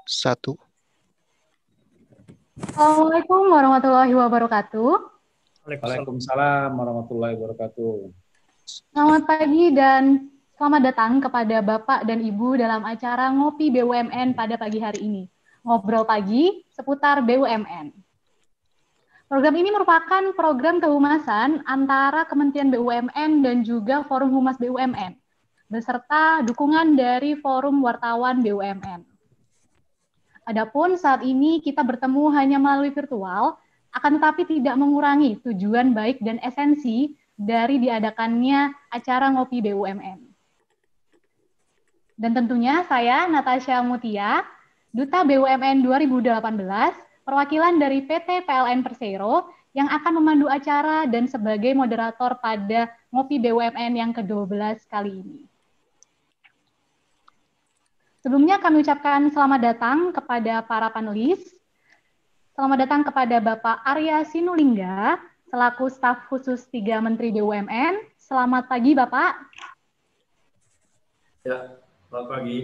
Satu. Assalamualaikum warahmatullahi wabarakatuh. Waalaikumsalam warahmatullahi wabarakatuh. Selamat pagi dan selamat datang kepada Bapak dan Ibu dalam acara Ngopi BUMN pada pagi hari ini. Ngobrol pagi seputar BUMN. Program ini merupakan program kehumasan antara Kementerian BUMN dan juga Forum Humas BUMN, beserta dukungan dari Forum Wartawan BUMN. Adapun saat ini kita bertemu hanya melalui virtual, akan tetapi tidak mengurangi tujuan baik dan esensi dari diadakannya acara Ngopi BUMN. Dan tentunya saya, Natasha Mutia, Duta BUMN 2018, perwakilan dari PT PLN Persero, yang akan memandu acara dan sebagai moderator pada Ngopi BUMN yang ke-12 kali ini. Sebelumnya kami ucapkan selamat datang kepada para panelis. Selamat datang kepada Bapak Arya Sinulinga, selaku staf khusus 3 Menteri BUMN. Selamat pagi, Bapak. Ya, selamat pagi.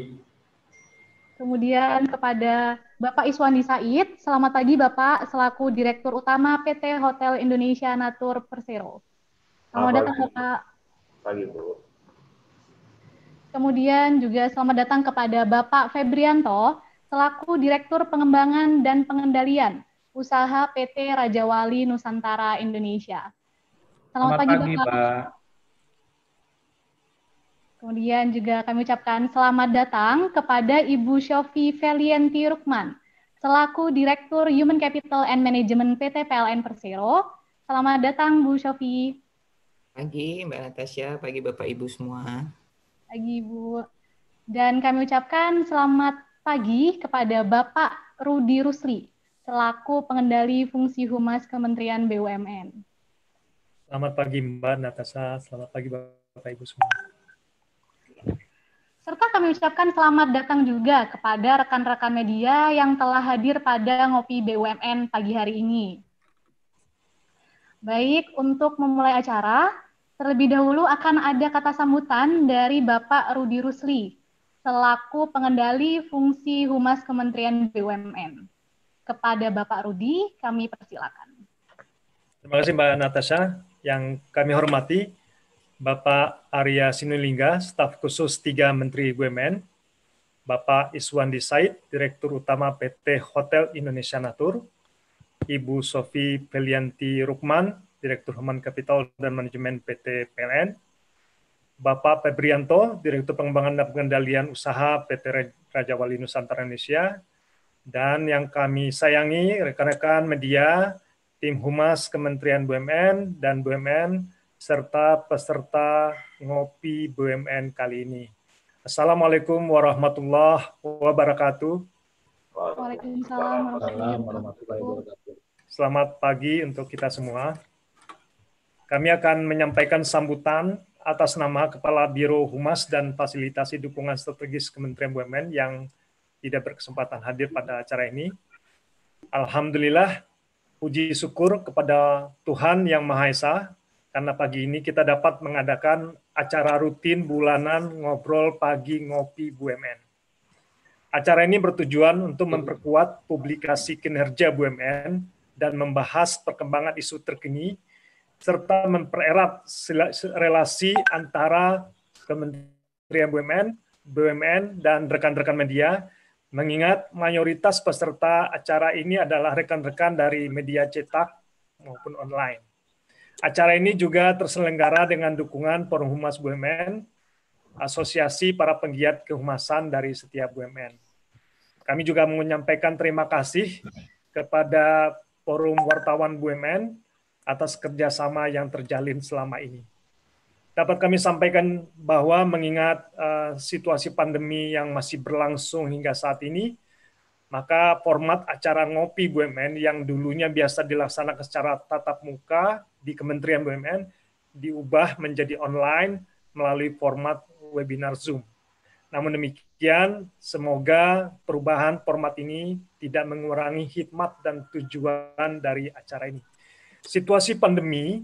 Kemudian kepada Bapak Iswandi Said, selamat pagi Bapak, selaku Direktur Utama PT Hotel Indonesia Natur Persero. Selamat datang Bapak. Pagi, Bu. Kemudian juga selamat datang kepada Bapak Febrianto, selaku Direktur Pengembangan dan Pengendalian Usaha PT Raja Wali Nusantara Indonesia. Selamat pagi Bapak. Pak. Kemudian juga kami ucapkan selamat datang kepada Ibu Syofi Felianti Rukman, selaku Direktur Human Capital and Management PT PLN Persero. Selamat datang Bu Syofi. Pagi Mbak Natasha, pagi Bapak Ibu semua. Pagi Bu. Dan kami ucapkan selamat pagi kepada Bapak Rudi Rusli, selaku Pengendali Fungsi Humas Kementerian BUMN. Selamat pagi Mbak Natasha, selamat pagi Bapak Ibu semua. Serta kami ucapkan selamat datang juga kepada rekan-rekan media yang telah hadir pada Ngopi BUMN pagi hari ini. Baik, untuk memulai acara, terlebih dahulu akan ada kata sambutan dari Bapak Rudi Rusli, selaku Pengendali Fungsi Humas Kementerian BUMN. Kepada Bapak Rudi, kami persilakan. Terima kasih Mbak Natasha. Yang kami hormati, Bapak Arya Sinulinga, staf khusus 3 Menteri BUMN, Bapak Iswandi Said, Direktur Utama PT Hotel Indonesia Natur, Ibu Sofi Felianti Rukman, Direktur Human Capital dan Manajemen PT PLN, Bapak Febrianto, Direktur Pengembangan dan Pengendalian Usaha PT Raja Wali Nusantara Indonesia, dan yang kami sayangi rekan-rekan media, tim Humas Kementerian BUMN dan BUMN, serta peserta Ngopi BUMN kali ini. Assalamualaikum warahmatullahi wabarakatuh. Waalaikumsalam warahmatullahi wabarakatuh. Selamat pagi untuk kita semua. Kami akan menyampaikan sambutan atas nama Kepala Biro Humas dan Fasilitasi Dukungan Strategis Kementerian BUMN yang tidak berkesempatan hadir pada acara ini. Alhamdulillah, puji syukur kepada Tuhan Yang Maha Esa, karena pagi ini kita dapat mengadakan acara rutin bulanan Ngobrol Pagi Ngopi BUMN. Acara ini bertujuan untuk memperkuat publikasi kinerja BUMN dan membahas perkembangan isu terkini, serta mempererat relasi antara Kementerian BUMN, dan rekan-rekan media, mengingat mayoritas peserta acara ini adalah rekan-rekan dari media cetak maupun online. Acara ini juga terselenggara dengan dukungan Forum Humas BUMN, Asosiasi Para Penggiat Kehumasan dari setiap BUMN. Kami juga menyampaikan terima kasih kepada Forum Wartawan BUMN atas kerjasama yang terjalin selama ini. Dapat kami sampaikan bahwa mengingat situasi pandemi yang masih berlangsung hingga saat ini, maka format acara Ngopi BUMN yang dulunya biasa dilaksanakan secara tatap muka di Kementerian BUMN diubah menjadi online melalui format webinar Zoom. Namun demikian, semoga perubahan format ini tidak mengurangi hikmat dan tujuan dari acara ini. Situasi pandemi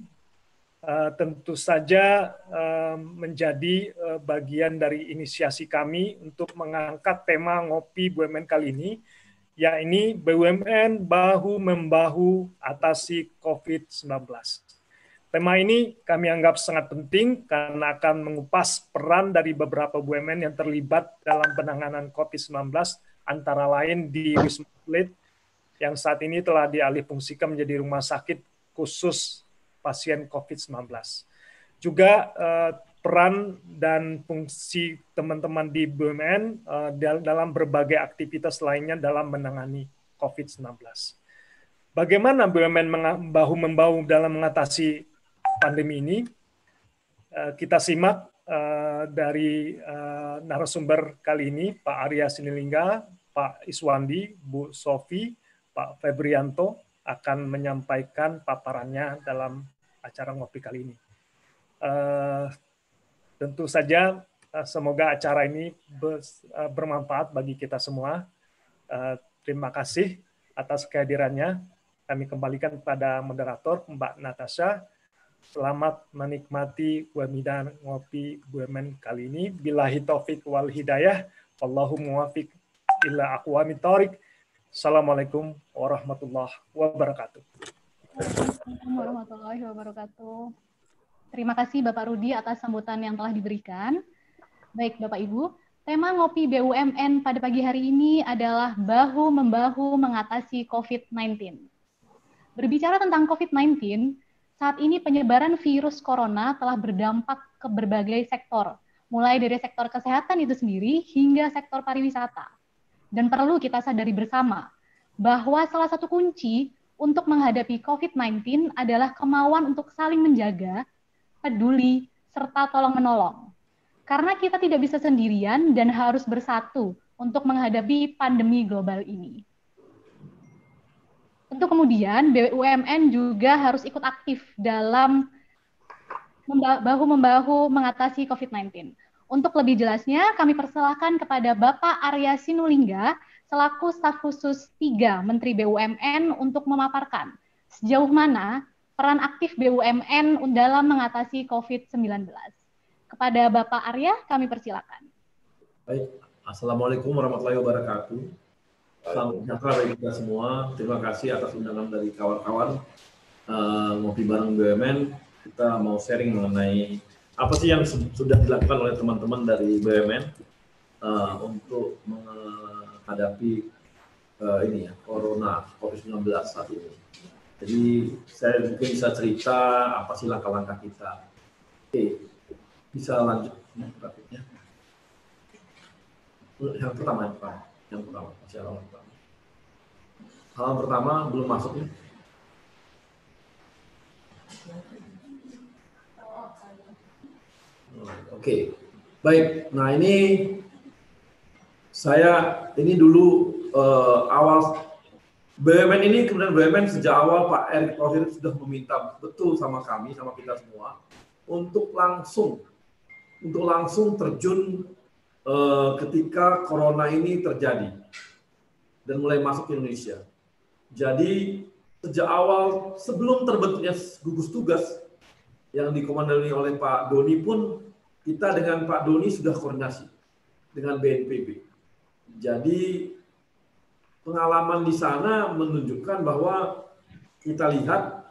tentu saja menjadi bagian dari inisiasi kami untuk mengangkat tema ngopi BUMN kali ini, yakni BUMN bahu-membahu atasi COVID-19. Tema ini kami anggap sangat penting karena akan mengupas peran dari beberapa BUMN yang terlibat dalam penanganan COVID-19, antara lain di Wisma Atlet yang saat ini telah dialihfungsikan menjadi rumah sakit khusus pasien COVID-19. Juga peran dan fungsi teman-teman di BUMN dalam berbagai aktivitas lainnya dalam menangani COVID-19. Bagaimana BUMN bahu-membahu dalam mengatasi pandemi ini? Kita simak dari narasumber kali ini, Pak Arya Sinulinga, Pak Iswandi, Bu Sofi, Pak Febrianto akan menyampaikan paparannya dalam acara ngopi kali ini. Tentu saja semoga acara ini bermanfaat bagi kita semua. Terima kasih atas kehadirannya. Kami kembalikan kepada moderator Mbak Natasha. Selamat menikmati webinar ngopi BUMN kali ini. Billahi taufik wal hidayah. Wallahu muwafiq ila aqwamit thoriq. Assalamualaikum warahmatullahi wabarakatuh. Assalamualaikum warahmatullahi wabarakatuh. Terima kasih Bapak Rudi atas sambutan yang telah diberikan. Baik Bapak Ibu, tema ngopi BUMN pada pagi hari ini adalah bahu-membahu mengatasi COVID-19. Berbicara tentang COVID-19, saat ini penyebaran virus corona telah berdampak ke berbagai sektor, mulai dari sektor kesehatan itu sendiri hingga sektor pariwisata. Dan perlu kita sadari bersama bahwa salah satu kunci untuk menghadapi COVID-19 adalah kemauan untuk saling menjaga, peduli, serta tolong-menolong. Karena kita tidak bisa sendirian dan harus bersatu untuk menghadapi pandemi global ini. Tentu kemudian BUMN juga harus ikut aktif dalam bahu-membahu mengatasi COVID-19. Untuk lebih jelasnya, kami persilahkan kepada Bapak Arya Sinulinga, selaku staf khusus 3 Menteri BUMN untuk memaparkan sejauh mana peran aktif BUMN dalam mengatasi COVID-19. Kepada Bapak Arya, kami persilakan. Baik, Assalamualaikum warahmatullahi wabarakatuh. Salam sejahtera bagi kita semua. Terima kasih atas undangan dari kawan-kawan ngopi bareng BUMN. Kita mau sharing mengenai apa sih yang sudah dilakukan oleh teman-teman dari BUMN untuk menghadapi ini ya, Corona COVID-19 saat ini. Jadi saya mungkin bisa cerita apa sih langkah-langkah kita. Oke, bisa lanjut grafiknya. Yang pertama, masih halaman pertama. Halaman pertama belum masuk nih. Oke, baik. Nah ini dulu awal BUMN ini, kemudian BUMN sejak awal Pak Erick Thohir sudah meminta betul sama kami, sama kita semua, untuk langsung terjun ketika corona ini terjadi dan mulai masuk ke Indonesia. Jadi sejak awal sebelum terbentuknya gugus tugas yang dikomandoi oleh Pak Doni pun, kita dengan Pak Doni sudah koordinasi dengan BNPB. Jadi pengalaman di sana menunjukkan bahwa kita lihat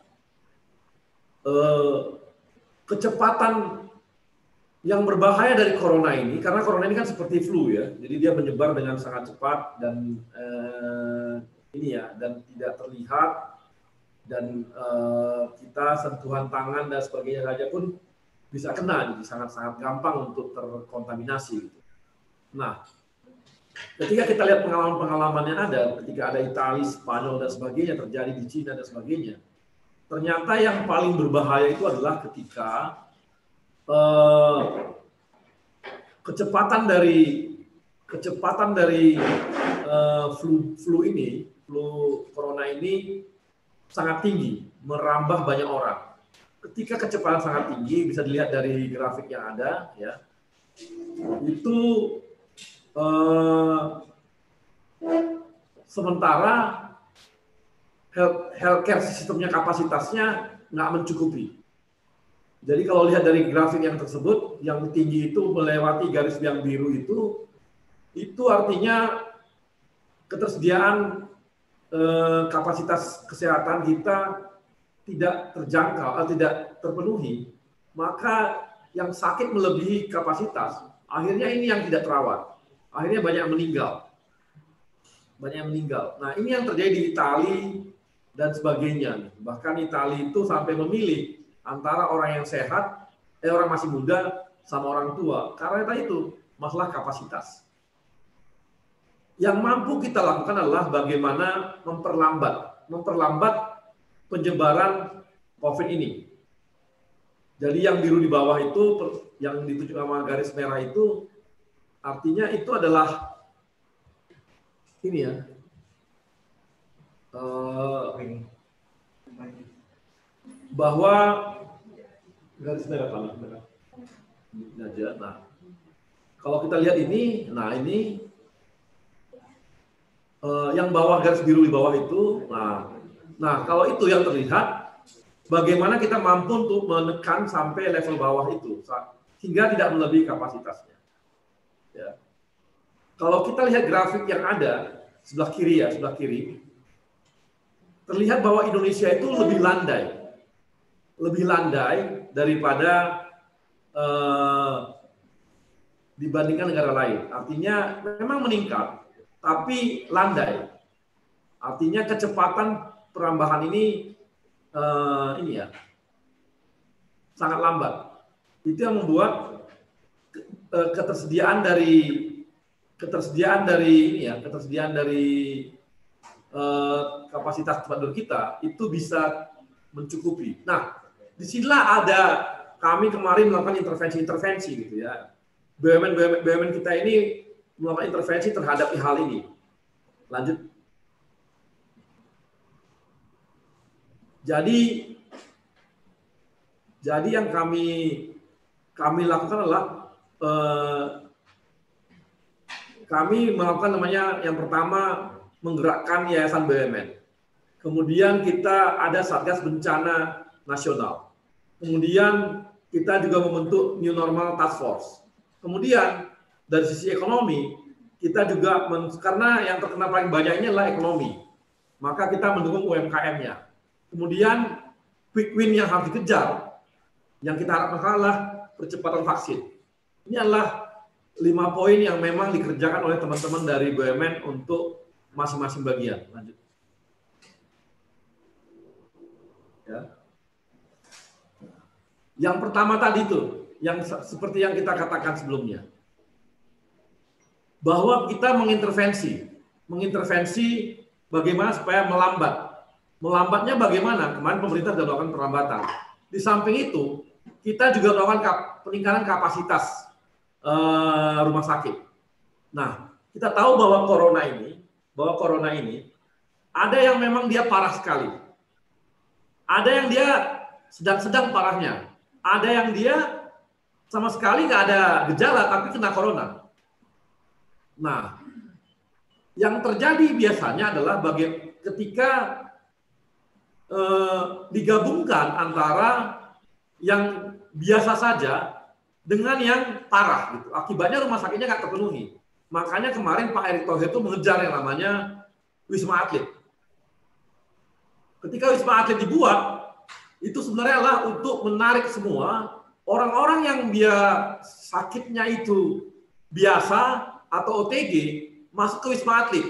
kecepatan yang berbahaya dari corona ini, karena corona ini kan seperti flu ya, jadi dia menyebar dengan sangat cepat dan dan tidak terlihat, dan kita sentuhan tangan dan sebagainya saja pun bisa kena, jadi sangat-sangat gampang untuk terkontaminasi. Nah, ketika kita lihat pengalaman-pengalaman yang ada, ketika ada Italia, Spanyol dan sebagainya terjadi di Cina dan sebagainya, ternyata yang paling berbahaya itu adalah ketika kecepatan dari flu corona ini sangat tinggi, merambah banyak orang. Ketika kecepatan sangat tinggi, bisa dilihat dari grafik yang ada, ya, itu sementara healthcare sistemnya kapasitasnya nggak mencukupi. Jadi kalau lihat dari grafik yang tersebut, yang tinggi itu melewati garis yang biru itu artinya ketersediaan kapasitas kesehatan kita tidak terjangkau atau tidak terpenuhi, maka yang sakit melebihi kapasitas, akhirnya ini yang tidak terawat, akhirnya banyak meninggal. Nah, ini yang terjadi di Itali dan sebagainya. Bahkan Itali itu sampai memilih antara orang yang sehat, orang masih muda, sama orang tua. Karena itu masalah kapasitas. Yang mampu kita lakukan adalah bagaimana memperlambat penyebaran COVID ini. Jadi yang biru di bawah itu, yang ditunjuk sama garis merah itu, artinya itu adalah ini ya, bahwa garis merah paling aja. Nah, kalau kita lihat ini, nah ini yang bawah garis biru di bawah itu, nah kalau itu yang terlihat, bagaimana kita mampu untuk menekan sampai level bawah itu hingga tidak melebihi kapasitasnya. Ya. Kalau kita lihat grafik yang ada sebelah kiri, terlihat bahwa Indonesia itu lebih landai daripada dibandingkan negara lain. Artinya memang meningkat, tapi landai. Artinya kecepatan perambahan ini ya sangat lambat. Itu yang membuat ketersediaan dari kapasitas tempat tidur kita itu bisa mencukupi. Nah, disinilah ada kami kemarin melakukan intervensi gitu ya. BUMN kita ini melakukan intervensi terhadap hal ini. Lanjut. Jadi yang kami lakukan adalah kami melakukan namanya yang pertama menggerakkan yayasan BUMN. Kemudian kita ada Satgas Bencana Nasional. Kemudian kita juga membentuk New Normal Task Force. Kemudian dari sisi ekonomi kita juga karena yang terkena paling banyak ini adalah ekonomi, maka kita mendukung UMKM-nya. Kemudian quick win yang harus dikejar, yang kita harapkan adalah percepatan vaksin. Ini adalah 5 poin yang memang dikerjakan oleh teman-teman dari BUMN untuk masing-masing bagian. Lanjut. Ya. Yang pertama tadi itu, yang seperti yang kita katakan sebelumnya, bahwa kita mengintervensi bagaimana supaya melambat. Melambatnya bagaimana? Kemarin pemerintah sudah melakukan perlambatan. Di samping itu, kita juga melakukan peningkatan kapasitas rumah sakit. Nah, kita tahu bahwa corona ini ada yang memang dia parah sekali. Ada yang dia sedang-sedang parahnya. Ada yang dia sama sekali nggak ada gejala tapi kena corona. Nah, yang terjadi biasanya adalah ketika digabungkan antara yang biasa saja dengan yang parah gitu. Akibatnya rumah sakitnya nggak terpenuhi. Makanya kemarin Pak Erick Thohir itu mengejar yang namanya Wisma Atlet. Ketika Wisma Atlet dibuat, itu sebenarnya adalah untuk menarik semua orang-orang yang dia sakitnya itu biasa atau OTG masuk ke Wisma Atlet.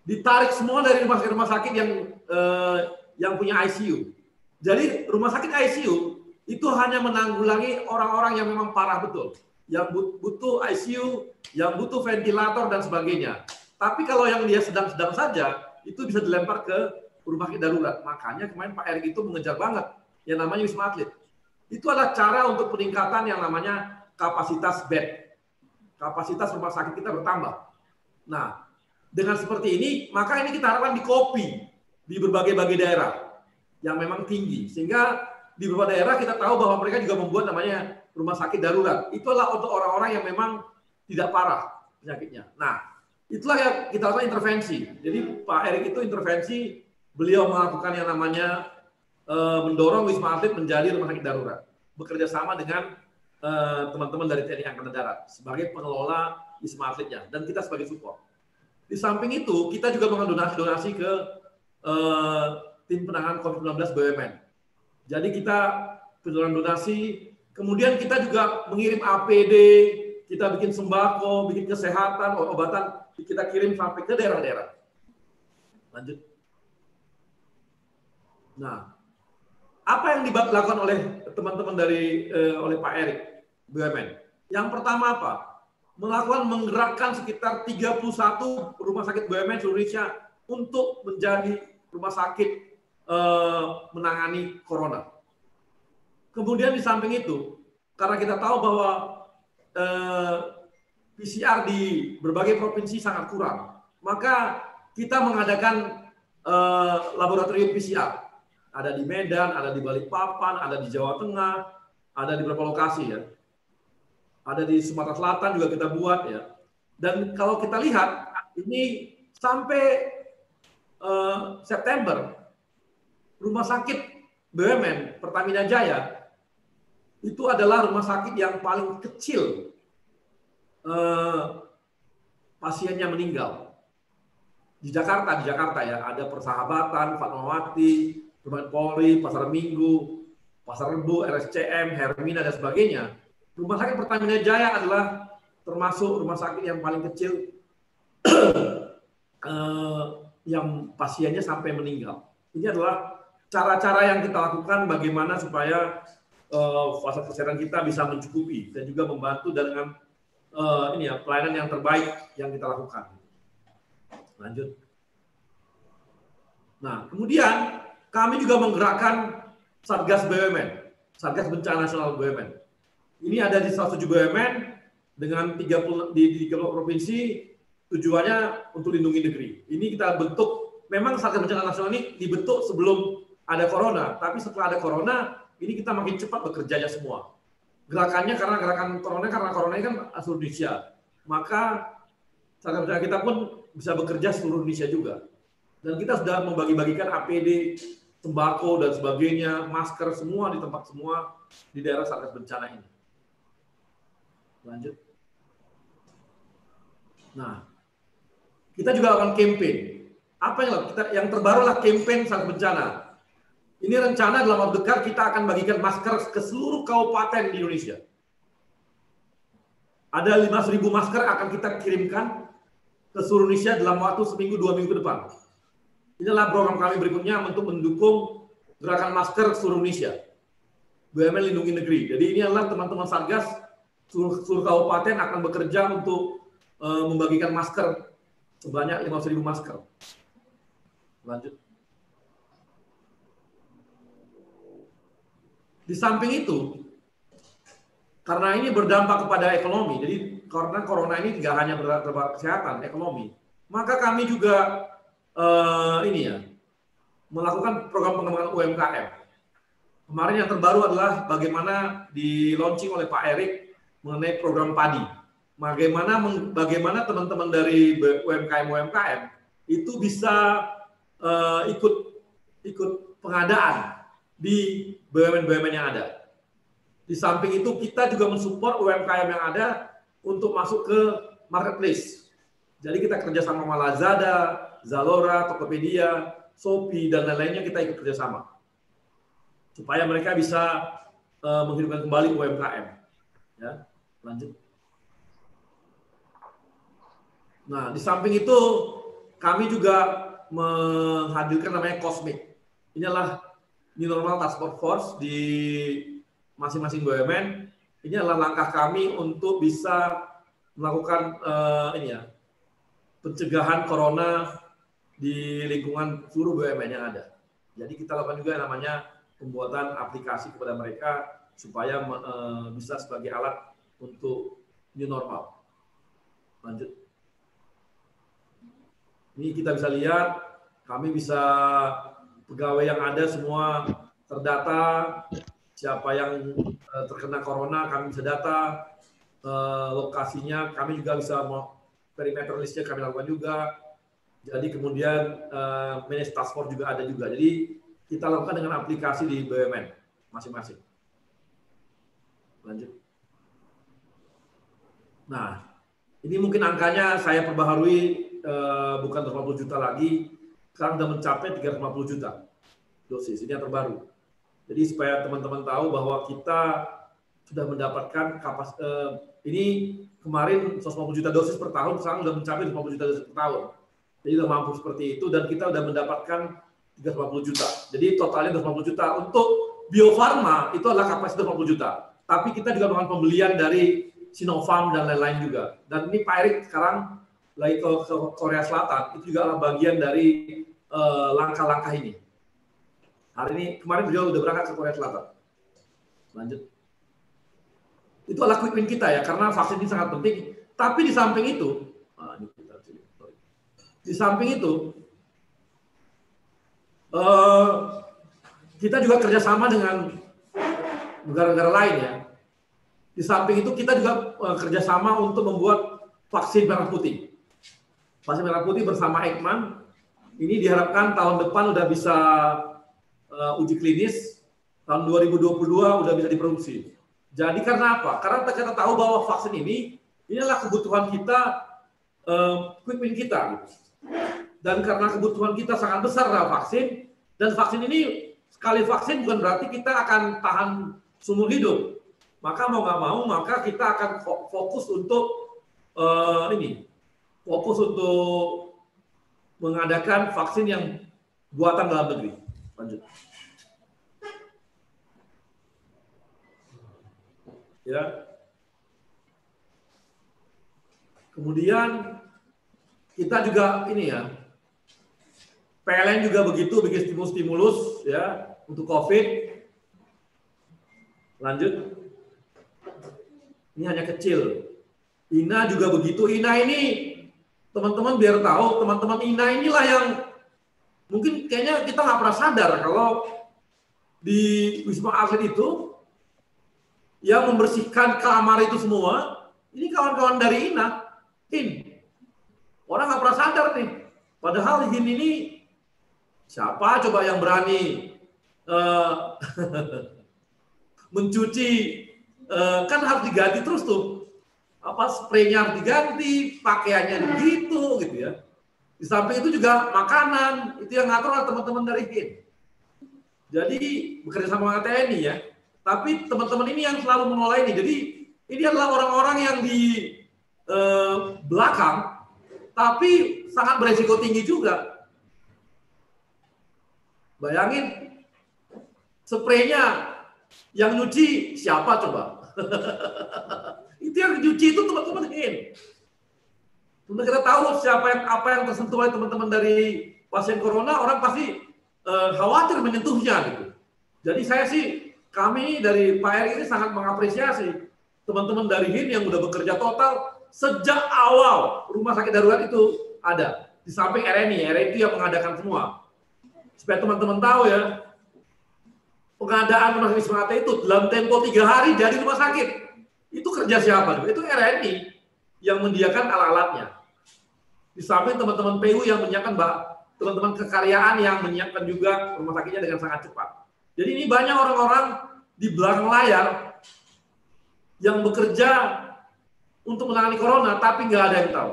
Ditarik semua dari rumah sakit yang punya ICU. Jadi rumah sakit ICU itu hanya menanggulangi orang-orang yang memang parah betul, yang butuh ICU, yang butuh ventilator dan sebagainya. Tapi kalau yang dia sedang-sedang saja, itu bisa dilempar ke rumah sakit darurat. Makanya kemarin Pak Erick itu mengejar banget yang namanya Wisma Atlet. Itu adalah cara untuk peningkatan yang namanya kapasitas bed. Kapasitas rumah sakit kita bertambah. Nah, dengan seperti ini, maka ini kita harapkan di-copy di berbagai daerah yang memang tinggi. Sehingga di beberapa daerah kita tahu bahwa mereka juga membuat namanya rumah sakit darurat. Itu adalah untuk orang-orang yang memang tidak parah penyakitnya. Nah, itulah yang kita lakukan intervensi. Jadi Pak Erick itu intervensi, beliau melakukan yang namanya mendorong Wisma Atlet menjadi rumah sakit darurat. bekerja sama dengan teman-teman dari TNI Angkatan Darat sebagai pengelola Wisma Atletnya, dan kita sebagai support. Di samping itu, kita juga mengadakan donasi ke tim penanganan COVID-19 BUMN. Jadi kita penjualan donasi, kemudian kita juga mengirim APD, kita bikin sembako, bikin kesehatan, obatan, kita kirim sampai ke daerah-daerah. Lanjut. Nah, apa yang dilakukan oleh teman-teman dari oleh Pak Erik BUMN? Yang pertama apa? Menggerakkan sekitar 31 rumah sakit BUMN seluruh Indonesia untuk menjadi rumah sakit menangani corona. Kemudian di samping itu, karena kita tahu bahwa PCR di berbagai provinsi sangat kurang, maka kita mengadakan laboratorium PCR. Ada di Medan, ada di Balikpapan, ada di Jawa Tengah, ada di beberapa lokasi ya. Ada di Sumatera Selatan juga kita buat ya. Dan kalau kita lihat ini sampai September, rumah sakit BUMN Pertamina Jaya itu adalah rumah sakit yang paling kecil pasiennya meninggal. Di Jakarta ya, ada Persahabatan, Fatmawati, Rumah Polri, Pasar Minggu, Pasar Rebo, RSCM, Hermina, dan sebagainya. Rumah sakit Pertamina Jaya adalah termasuk rumah sakit yang paling kecil yang pasiennya sampai meninggal. Ini adalah cara-cara yang kita lakukan bagaimana supaya fasilitas kesehatan kita bisa mencukupi dan juga membantu dengan pelayanan yang terbaik yang kita lakukan. Lanjut. Nah, kemudian kami juga menggerakkan Satgas BUMN, Satgas Bencana Nasional BUMN. Ini ada di 107 BUMN dengan 30 di 30 provinsi, tujuannya untuk lindungi negeri. Ini kita bentuk, memang Satgas Bencana Nasional ini dibentuk sebelum ada corona, tapi setelah ada corona, ini kita makin cepat bekerjanya semua. Gerakannya karena corona ini kan seluruh Indonesia. Maka Satgas Bencana kita pun bisa bekerja seluruh Indonesia juga. Dan kita sudah membagi-bagikan APD, sembako dan sebagainya, masker semua di tempat semua di daerah Satgas Bencana ini. Lanjut. Nah, kita juga akan campaign. Apa yang terbaru lah campaign Satgas Bencana. Ini rencana dalam waktu dekat kita akan bagikan masker ke seluruh kabupaten di Indonesia. Ada 5.000 masker akan kita kirimkan ke seluruh Indonesia dalam waktu seminggu 2 minggu ke depan. Inilah program kami berikutnya untuk mendukung gerakan masker seluruh Indonesia. BUMN Lindungi Negeri. Jadi ini adalah teman-teman Satgas seluruh kabupaten akan bekerja untuk membagikan masker sebanyak 5.000 masker. Lanjut. Di samping itu, karena ini berdampak kepada ekonomi, jadi karena corona ini tidak hanya berdampak kesehatan, ekonomi, maka kami juga melakukan program pengembangan UMKM. Kemarin yang terbaru adalah bagaimana di launching oleh Pak Erik mengenai program padi. Bagaimana teman-teman dari UMKM itu bisa ikut pengadaan di BUMN yang ada. Di samping itu kita juga mensupport UMKM yang ada untuk masuk ke marketplace. Jadi kita kerjasama sama Lazada, Zalora, Tokopedia, Shopee, dan lain-lainnya kita ikut kerjasama. Supaya mereka bisa menghidupkan kembali UMKM. Ya, lanjut. Nah, di samping itu kami juga menghadirkan namanya Cosmic. Ini adalah New Normal Task Force di masing-masing BUMN. Ini adalah langkah kami untuk bisa melakukan pencegahan corona di lingkungan seluruh BUMN yang ada. Jadi kita lakukan juga namanya pembuatan aplikasi kepada mereka supaya bisa sebagai alat untuk new normal. Lanjut. Ini kita bisa lihat, kami bisa pegawai yang ada semua terdata, siapa yang terkena corona kami bisa data, lokasinya kami juga bisa perimeter listnya kami lakukan juga. Jadi kemudian manage task force juga ada juga. Jadi kita lakukan dengan aplikasi di BUMN masing-masing. Lanjut. Nah, ini mungkin angkanya saya perbaharui, bukan 250 juta lagi, sekarang sudah mencapai 350 juta dosis. Ini yang terbaru. Jadi supaya teman-teman tahu bahwa kita sudah mendapatkan ini kemarin 150 juta dosis per tahun, sekarang sudah mencapai 250 juta dosis per tahun. Jadi sudah mampu seperti itu, dan kita sudah mendapatkan 350 juta. Jadi totalnya 250 juta. Untuk Bio Farma itu adalah kapasitas 250 juta. Tapi kita juga melakukan pembelian dari Sinopharm dan lain-lain juga. Dan ini Pak Erik sekarang lagi ke Korea Selatan, itu juga adalah bagian dari langkah-langkah ini. Hari ini, kemarin beliau sudah berangkat ke Korea Selatan. Lanjut. Itu adalah quick win kita ya, karena vaksin ini sangat penting. Tapi di samping itu, kita juga kerjasama dengan negara-negara lain ya. Di samping itu kita juga kerjasama untuk membuat vaksin merah putih. Vaksin merah putih bersama Eijkman, ini diharapkan tahun depan udah bisa uji klinis, tahun 2022 udah bisa diproduksi. Jadi karena apa? Karena kita tahu bahwa vaksin ini adalah kebutuhan kita, quick win kita. Gitu. Dan karena kebutuhan kita sangat besar adalah vaksin, dan vaksin ini sekali vaksin bukan berarti kita akan tahan seumur hidup. Maka mau nggak mau, maka kita akan fokus untuk fokus untuk mengadakan vaksin yang buatan dalam negeri. Lanjut. Ya. Kemudian kita juga ini ya, PLN juga begitu, bikin stimulus ya untuk COVID. Lanjut. Ini hanya kecil. INA juga begitu. INA ini teman-teman biar tahu, teman-teman INA inilah yang mungkin kayaknya kita nggak pernah sadar kalau di Wisma Atlet itu yang membersihkan kamar itu semua, ini kawan-kawan dari INA. Orang nggak pernah sadar nih. Padahal HIN ini siapa coba yang berani mencuci, kan harus diganti terus tuh. Apa spraynya harus diganti, pakaiannya gitu ya. Di samping itu juga makanan, itu yang ngatur adalah teman-teman dari HIN. Jadi bekerja sama dengan TNI ya. Tapi teman-teman ini yang selalu mengelola ini. Jadi ini adalah orang-orang yang di belakang, tapi sangat beresiko tinggi juga. Bayangin, spraynya yang nyuci siapa coba? Itu yang nyuci itu teman-teman HIN. Untuk kita tahu apa yang tersentuh oleh teman-teman dari pasien corona, orang pasti khawatir menyentuhnya gitu. Jadi kami dari Pak Erik ini sangat mengapresiasi teman-teman dari HIN yang udah bekerja total sejak awal rumah sakit darurat itu ada. Di samping RNI itu yang mengadakan semua. Supaya teman-teman tahu ya, pengadaan rumah sakit Wisma Atlet itu dalam tempo 3 hari dari rumah sakit. Itu kerja siapa? Itu RNI yang menyediakan alat-alatnya. Di samping teman-teman PU yang menyiapkan, teman-teman kekaryaan yang menyiapkan juga rumah sakitnya dengan sangat cepat. Jadi ini banyak orang-orang di belakang layar yang bekerja untuk menangani corona, tapi nggak ada yang tahu.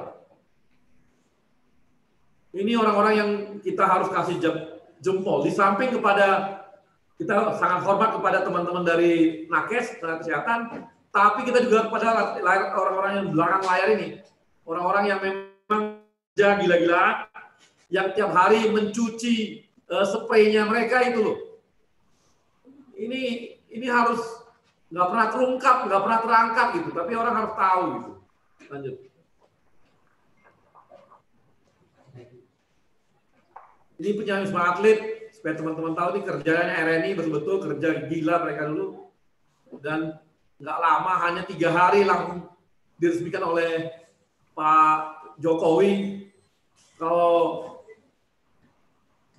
Ini orang-orang yang kita harus kasih jempol. Di samping kita sangat hormat kepada teman-teman dari Nakes, tenaga kesehatan, tapi kita juga kepada orang-orang yang di belakang layar ini. Orang-orang yang memang gila-gilaan, yang tiap hari mencuci spraynya mereka itu loh. Ini harus nggak pernah terungkap, nggak pernah terangkat gitu, tapi orang harus tahu gitu. Lanjut. Ini punya Wisma Atlet, supaya teman-teman tahu nih kerjanya RNI betul-betul kerja gila mereka dulu, dan nggak lama, hanya 3 hari langsung diresmikan oleh Pak Jokowi. Kalau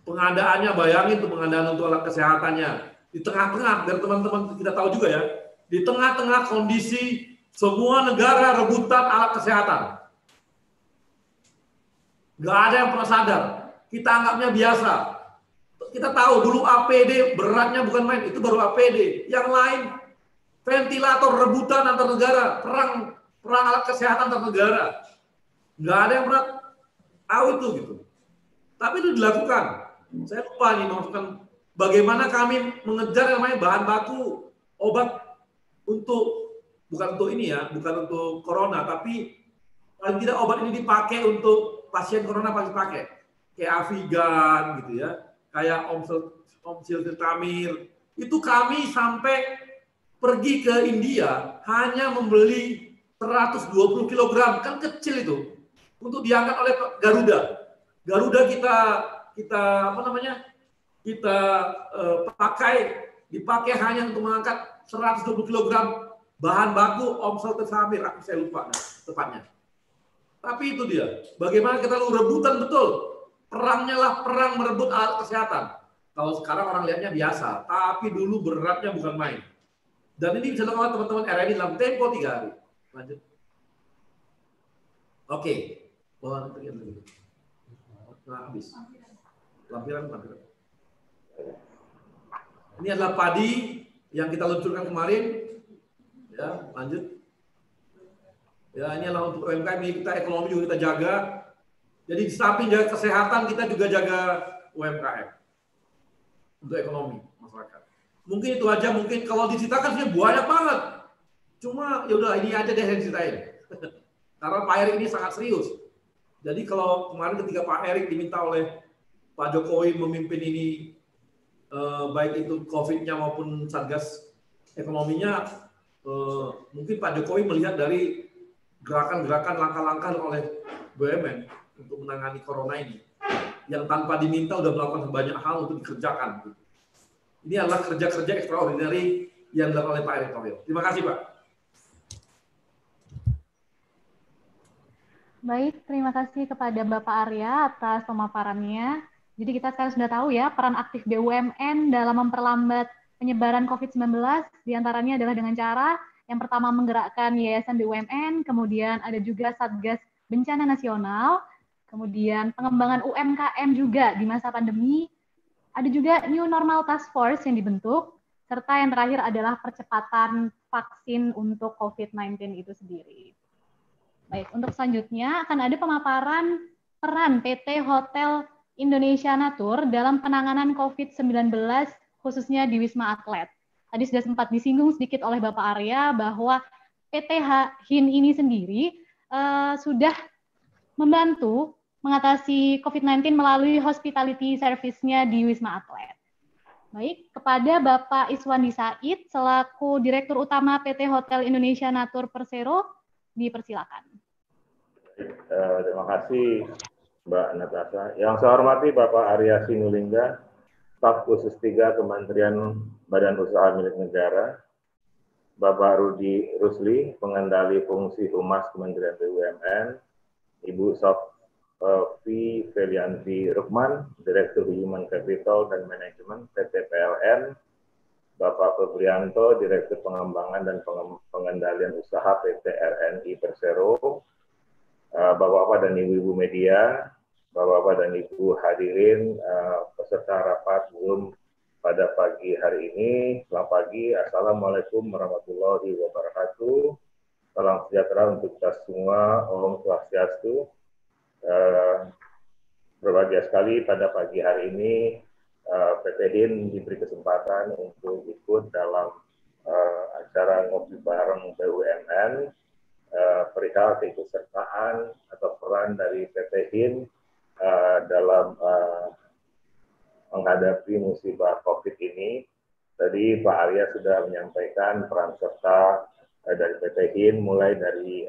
pengadaannya, bayangin tuh pengadaan untuk alat kesehatannya di tengah-tengah, biar teman-teman kita tahu juga ya, di tengah-tengah kondisi semua negara rebutan alat kesehatan. Nggak ada yang pernah sadar. Kita anggapnya biasa. Kita tahu dulu APD beratnya bukan main, itu baru APD. Yang lain ventilator rebutan antar negara, perang alat kesehatan antar negara. Nggak ada yang pernah tahu itu gitu. Tapi itu dilakukan. Saya lupa nih maksudkan bagaimana kami mengejar yang namanya bahan baku obat untuk bukan untuk ini ya, bukan untuk corona, tapi paling tidak obat ini dipakai untuk pasien corona pasti pakai. Kayak Avigan gitu ya, kayak Omsiltamir. Itu kami sampai pergi ke India hanya membeli 120 kg, kan kecil itu, untuk diangkat oleh Garuda. Garuda kita apa namanya? Kita dipakai hanya untuk mengangkat 120 kg bahan baku Omseltamir, saya lupa tepatnya. Tapi itu dia, bagaimana kita lalu rebutan betul. Perangnya lah perang merebut alat kesehatan. Kalau sekarang orang lihatnya biasa, tapi dulu beratnya bukan main. Dan ini bisa dilakukan teman-teman RNI dalam tempo 3 hari. Lanjut. Oke. Nah, habis. Lampiran. Ini adalah padi yang kita luncurkan kemarin. Ya, lanjut. Ya, ini adalah untuk UMKM, kita ekonomi juga kita jaga. Jadi di samping jaga kesehatan, kita juga jaga UMKM untuk ekonomi masyarakat. Mungkin itu aja, mungkin kalau diceritakan sih banyak banget. Cuma ya udah ini aja deh yang diceritain. Karena Pak Erik ini sangat serius. Jadi kalau kemarin ketika Pak Erik diminta oleh Pak Jokowi memimpin ini, baik itu COVID-nya maupun Satgas ekonominya, mungkin Pak Jokowi melihat dari gerakan-gerakan langkah-langkah oleh BUMN untuk menangani corona ini, yang tanpa diminta udah melakukan banyak hal untuk dikerjakan. Ini adalah kerja-kerja extraordinary yang dilakukan oleh Pak Erick Thohir. Terima kasih, Pak. Baik, terima kasih kepada Bapak Arya atas pemaparannya. Jadi kita sekarang sudah tahu ya peran aktif BUMN dalam memperlambat penyebaran COVID-19, diantaranya adalah dengan cara yang pertama menggerakkan Yayasan BUMN, kemudian ada juga Satgas Bencana Nasional, kemudian pengembangan UMKM juga di masa pandemi, ada juga New Normal Task Force yang dibentuk, serta yang terakhir adalah percepatan vaksin untuk COVID-19 itu sendiri. Baik, untuk selanjutnya akan ada pemaparan peran PT Hotel Indonesia Natur dalam penanganan COVID-19 khususnya di Wisma Atlet. Tadi sudah sempat disinggung sedikit oleh Bapak Arya bahwa PT HIN ini sendiri sudah membantu mengatasi COVID-19 melalui hospitality service-nya di Wisma Atlet. Baik, kepada Bapak Iswandi Said selaku Direktur Utama PT Hotel Indonesia Natur Persero, dipersilakan. Terima kasih Mbak Natasha. Yang saya hormati Bapak Arya Sinulinga, Staf Khusus 3 Kementerian Badan Usaha Milik Negara, Bapak Rudi Rusli, Pengendali Fungsi Humas Kementerian BUMN, Ibu Sofi Felianti Rukman, Direktur Human Capital dan Manajemen PT PLN, Bapak Febrianto, Direktur Pengembangan dan Pengendalian Usaha PT RNI Persero, Bapak-Bapak dan Ibu-Ibu media, Bapak-Bapak dan Ibu hadirin, peserta rapat Zoom pada pagi hari ini. Selamat pagi, Assalamualaikum warahmatullahi wabarakatuh. Salam sejahtera untuk kita semua, Om Swastiastu. Berbahagia sekali pada pagi hari ini PT HIN diberi kesempatan untuk ikut dalam acara ngopi bareng BUMN perihal keikutsertaan atau peran dari PT HIN dalam menghadapi musibah COVID ini. Tadi Pak Arya sudah menyampaikan peran serta dari PT HIN mulai dari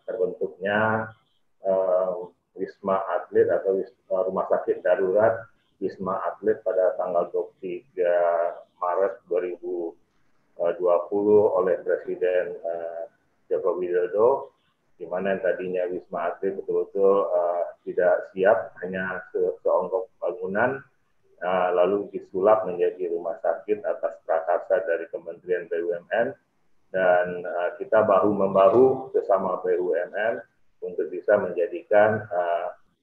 terbentuknya Wisma Atlet atau Rumah Sakit Darurat Wisma Atlet pada tanggal 23 Maret 2020 oleh Presiden Joko Widodo, di mana yang tadinya Wisma Atlet betul-betul tidak siap, hanya seonggok bangunan, lalu disulap menjadi rumah sakit atas prakarsa dari Kementerian BUMN, dan kita bahu-membahu bersama BUMN untuk bisa menjadikan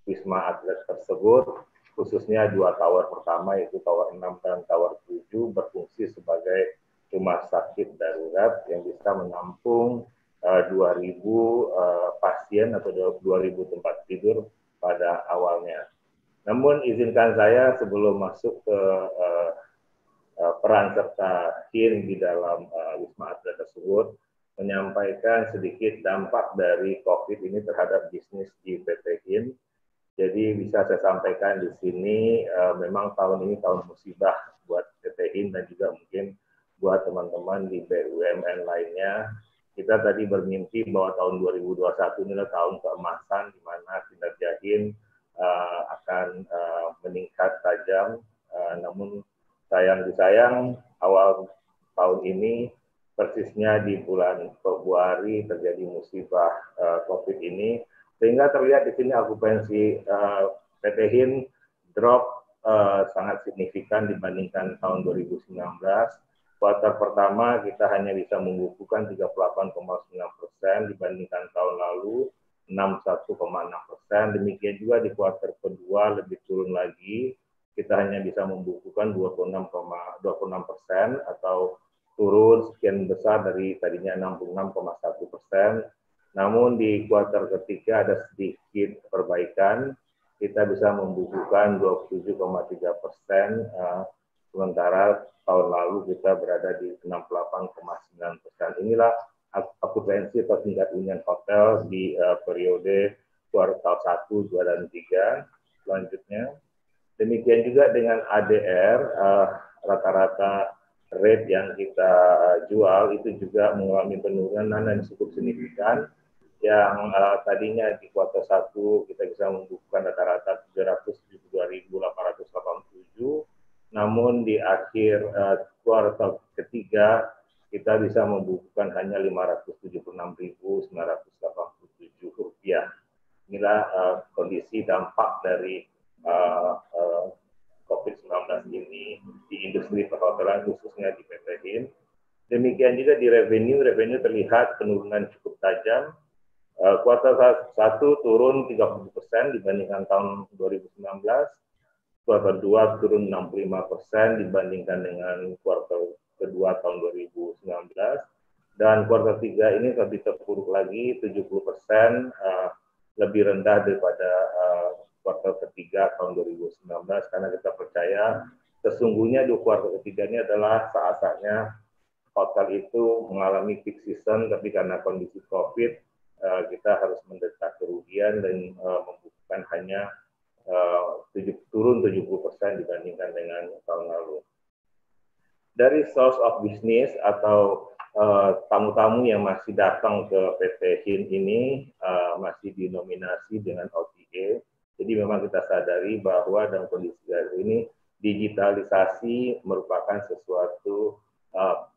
Wisma Atlet tersebut, khususnya 2 tower pertama, yaitu Tower 6 dan Tower 7, berfungsi sebagai rumah sakit darurat yang bisa menampung 2.000 pasien atau 2.000 tempat tidur pada awalnya. Namun izinkan saya sebelum masuk ke peran serta HIN di dalam Wisma Atlet tersebut, menyampaikan sedikit dampak dari COVID ini terhadap bisnis di PT HIN. Jadi bisa saya sampaikan di sini, memang tahun ini tahun musibah buat PT HIN dan juga mungkin buat teman-teman di BUMN lainnya. Kita tadi bermimpi bahwa tahun 2021 ini adalah tahun keemasan di mana kinerja HIN akan meningkat tajam, namun sayang awal tahun ini persisnya di bulan Februari terjadi musibah COVID ini, sehingga terlihat di sini okupansi PT HIN drop sangat signifikan dibandingkan tahun 2019. Kuartal pertama kita hanya bisa membukukan 38,9% dibandingkan tahun lalu 61,6%. Demikian juga di kuartal kedua lebih turun lagi, kita hanya bisa membukukan 26,26% atau turun sekian besar dari tadinya 66,1%. Namun di kuartal ketiga ada sedikit perbaikan, kita bisa membukukan 27,3%, sementara tahun lalu kita berada di 68,9%. Inilah okupansi atau tingkat hunian hotel di periode kuartal 1, 2, dan 3. Selanjutnya, demikian juga dengan ADR, rata-rata rate yang kita jual itu juga mengalami penurunan yang cukup signifikan. Yang tadinya di kuartal 1 kita bisa membukukan rata-rata 772.887, namun di akhir kuartal ketiga kita bisa membukukan hanya 576.987 rupiah. Inilah kondisi dampak dari COVID-19 ini di industri perhotelan khususnya di PT HIN. Demikian juga di revenue terlihat penurunan cukup tajam. Kuartal 1 turun 30% dibandingkan tahun 2019. Kuartal 2 turun 65% dibandingkan dengan kuartal kedua tahun 2019. Dan kuartal 3 ini lebih terpuruk lagi, 70% lebih rendah daripada kuartal ketiga tahun 2019, karena kita percaya sesungguhnya di kuartal ketiga ini adalah saat-saatnya hotel itu mengalami peak season, tapi karena kondisi COVID kita harus mendesak kerugian dan membukukan hanya turun 70% dibandingkan dengan tahun lalu. Dari source of business atau tamu-tamu yang masih datang ke PT HIN ini masih dinominasi dengan OTA. Jadi memang kita sadari bahwa dalam kondisi ini digitalisasi merupakan sesuatu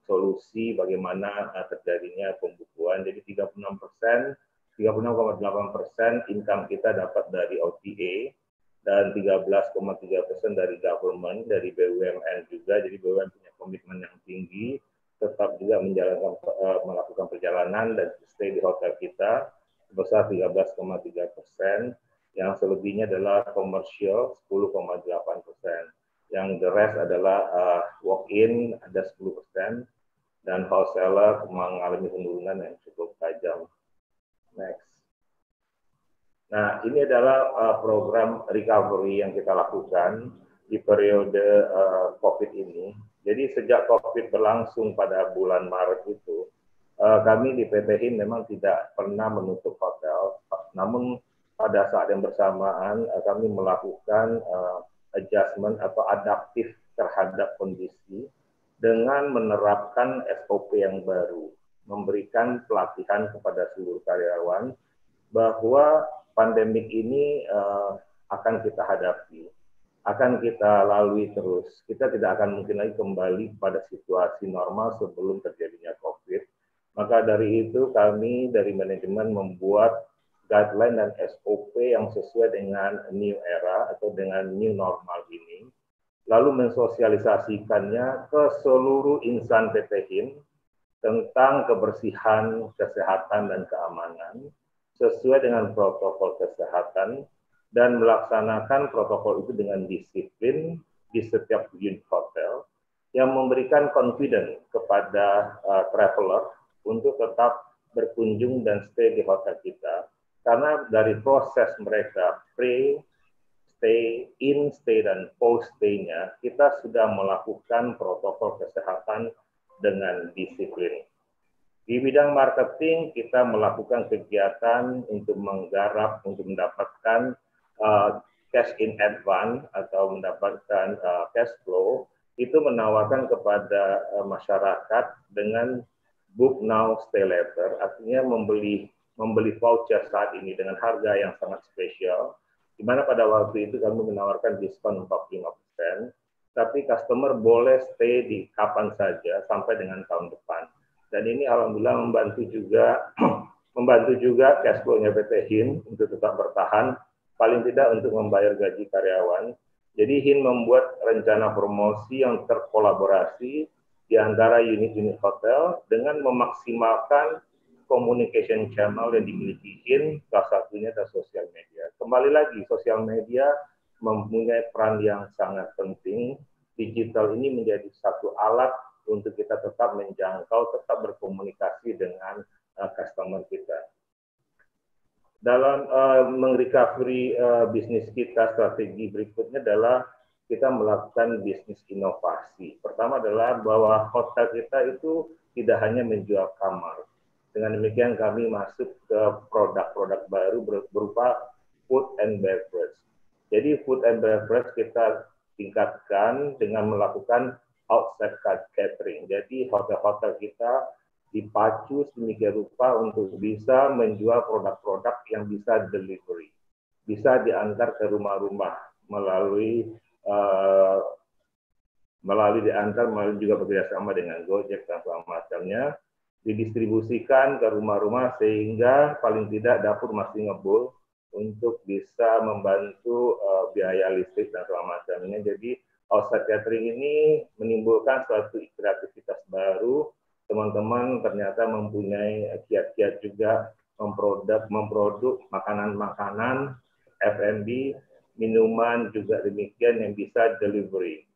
solusi bagaimana terjadinya pembukuan. Jadi 36,8% income kita dapat dari OTA dan 13,3% dari government, dari BUMN juga. Jadi BUMN punya komitmen yang tinggi, tetap juga melakukan perjalanan dan stay di hotel kita sebesar 13,3%. Yang selebihnya adalah komersial 10,8%. Yang the rest adalah walk-in ada 10%, dan wholesaler mengalami penurunan yang cukup tajam. Next. Nah, ini adalah program recovery yang kita lakukan di periode COVID ini. Jadi sejak COVID berlangsung pada bulan Maret itu, kami di PT HIN memang tidak pernah menutup hotel, namun pada saat yang bersamaan kami melakukan adjustment atau adaptif terhadap kondisi dengan menerapkan SOP yang baru, memberikan pelatihan kepada seluruh karyawan bahwa pandemik ini akan kita hadapi, akan kita lalui terus. Kita tidak akan mungkin lagi kembali pada situasi normal sebelum terjadinya COVID. Maka dari itu kami dari manajemen membuat guideline dan SOP yang sesuai dengan new era atau dengan new normal ini, lalu mensosialisasikannya ke seluruh insan PT HIN tentang kebersihan, kesehatan, dan keamanan sesuai dengan protokol kesehatan, dan melaksanakan protokol itu dengan disiplin di setiap unit hotel, yang memberikan confidence kepada traveler untuk tetap berkunjung dan stay di hotel kita. Karena dari proses mereka stay in, stay dan post stay-nya, kita sudah melakukan protokol kesehatan dengan disiplin. Di bidang marketing, kita melakukan kegiatan untuk menggarap, untuk mendapatkan cash in advance atau mendapatkan cash flow, itu menawarkan kepada masyarakat dengan book now, stay later, artinya membeli voucher saat ini dengan harga yang sangat spesial, di mana pada waktu itu kami menawarkan diskon 45%, tapi customer boleh stay di kapan saja sampai dengan tahun depan. Dan ini alhamdulillah membantu juga cash flow-nya PT HIN untuk tetap bertahan, paling tidak untuk membayar gaji karyawan. Jadi HIN membuat rencana promosi yang terkolaborasi di antara unit-unit hotel dengan memaksimalkan communication channel yang dimiliki HIN, salah satunya adalah sosial media. Kembali lagi, sosial media mempunyai peran yang sangat penting. Digital ini menjadi satu alat untuk kita tetap menjangkau, tetap berkomunikasi dengan customer kita. Dalam meng-recovery bisnis kita, strategi berikutnya adalah kita melakukan bisnis inovasi. Pertama adalah bahwa hotel kita itu tidak hanya menjual kamar. Dengan demikian kami masuk ke produk-produk baru berupa food and beverage. Jadi food and beverage kita tingkatkan dengan melakukan outside catering. Jadi hotel-hotel kita dipacu sedemikian rupa untuk bisa menjual produk-produk yang bisa delivery. Bisa diantar ke rumah-rumah melalui diantar melalui juga bekerjasama dengan Gojek dan segala macamnya, didistribusikan ke rumah-rumah sehingga paling tidak dapur masih ngebul untuk bisa membantu biaya listrik dan segala macamnya. Jadi outside catering ini menimbulkan suatu kreativitas baru. Teman-teman ternyata mempunyai kiat-kiat juga memproduk makanan-makanan, F&B, minuman juga demikian yang bisa delivery.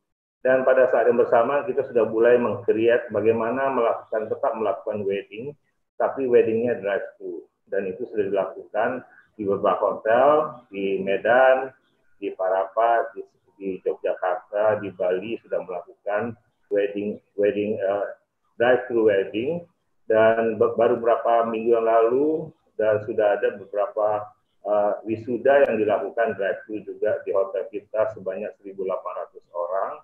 Dan pada saat yang bersama kita sudah mulai meng-create bagaimana tetap melakukan wedding, tapi weddingnya drive-thru. Dan itu sudah dilakukan di beberapa hotel, di Medan, di Parapat, di Yogyakarta, di Bali sudah melakukan drive-thru wedding. Dan baru beberapa minggu yang lalu dan sudah ada beberapa wisuda yang dilakukan drive-thru juga di hotel kita sebanyak 1.800 orang.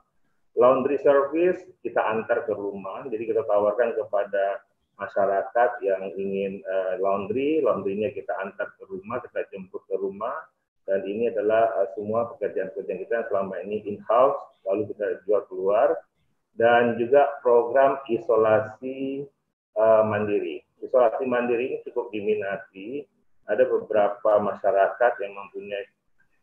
Laundry service kita antar ke rumah, jadi kita tawarkan kepada masyarakat yang ingin laundry-nya kita antar ke rumah, kita jemput ke rumah, dan ini adalah semua pekerjaan-pekerjaan kita yang selama ini in-house, lalu kita jual keluar, dan juga program isolasi mandiri. Isolasi mandiri ini cukup diminati, ada beberapa masyarakat yang mempunyai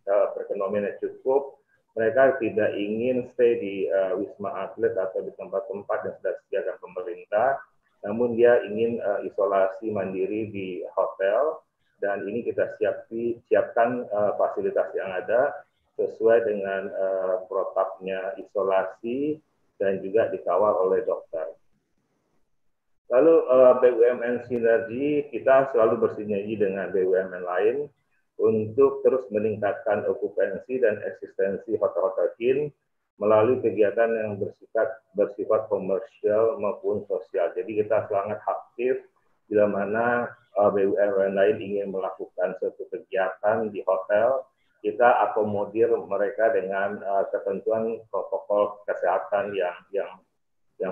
perekonomian yang cukup, mereka tidak ingin stay di Wisma Atlet atau di tempat-tempat yang sudah disediakan pemerintah, namun dia ingin isolasi mandiri di hotel, dan ini kita siapkan fasilitas yang ada sesuai dengan protapnya isolasi dan juga dikawal oleh dokter. Lalu BUMN Sinergi, kita selalu bersinergi dengan BUMN lain untuk terus meningkatkan okupansi dan eksistensi hotel-hotel HIN melalui kegiatan yang bersifat komersial maupun sosial. Jadi kita sangat aktif bila mana BUMN lain ingin melakukan suatu kegiatan di hotel, kita akomodir mereka dengan ketentuan protokol kesehatan yang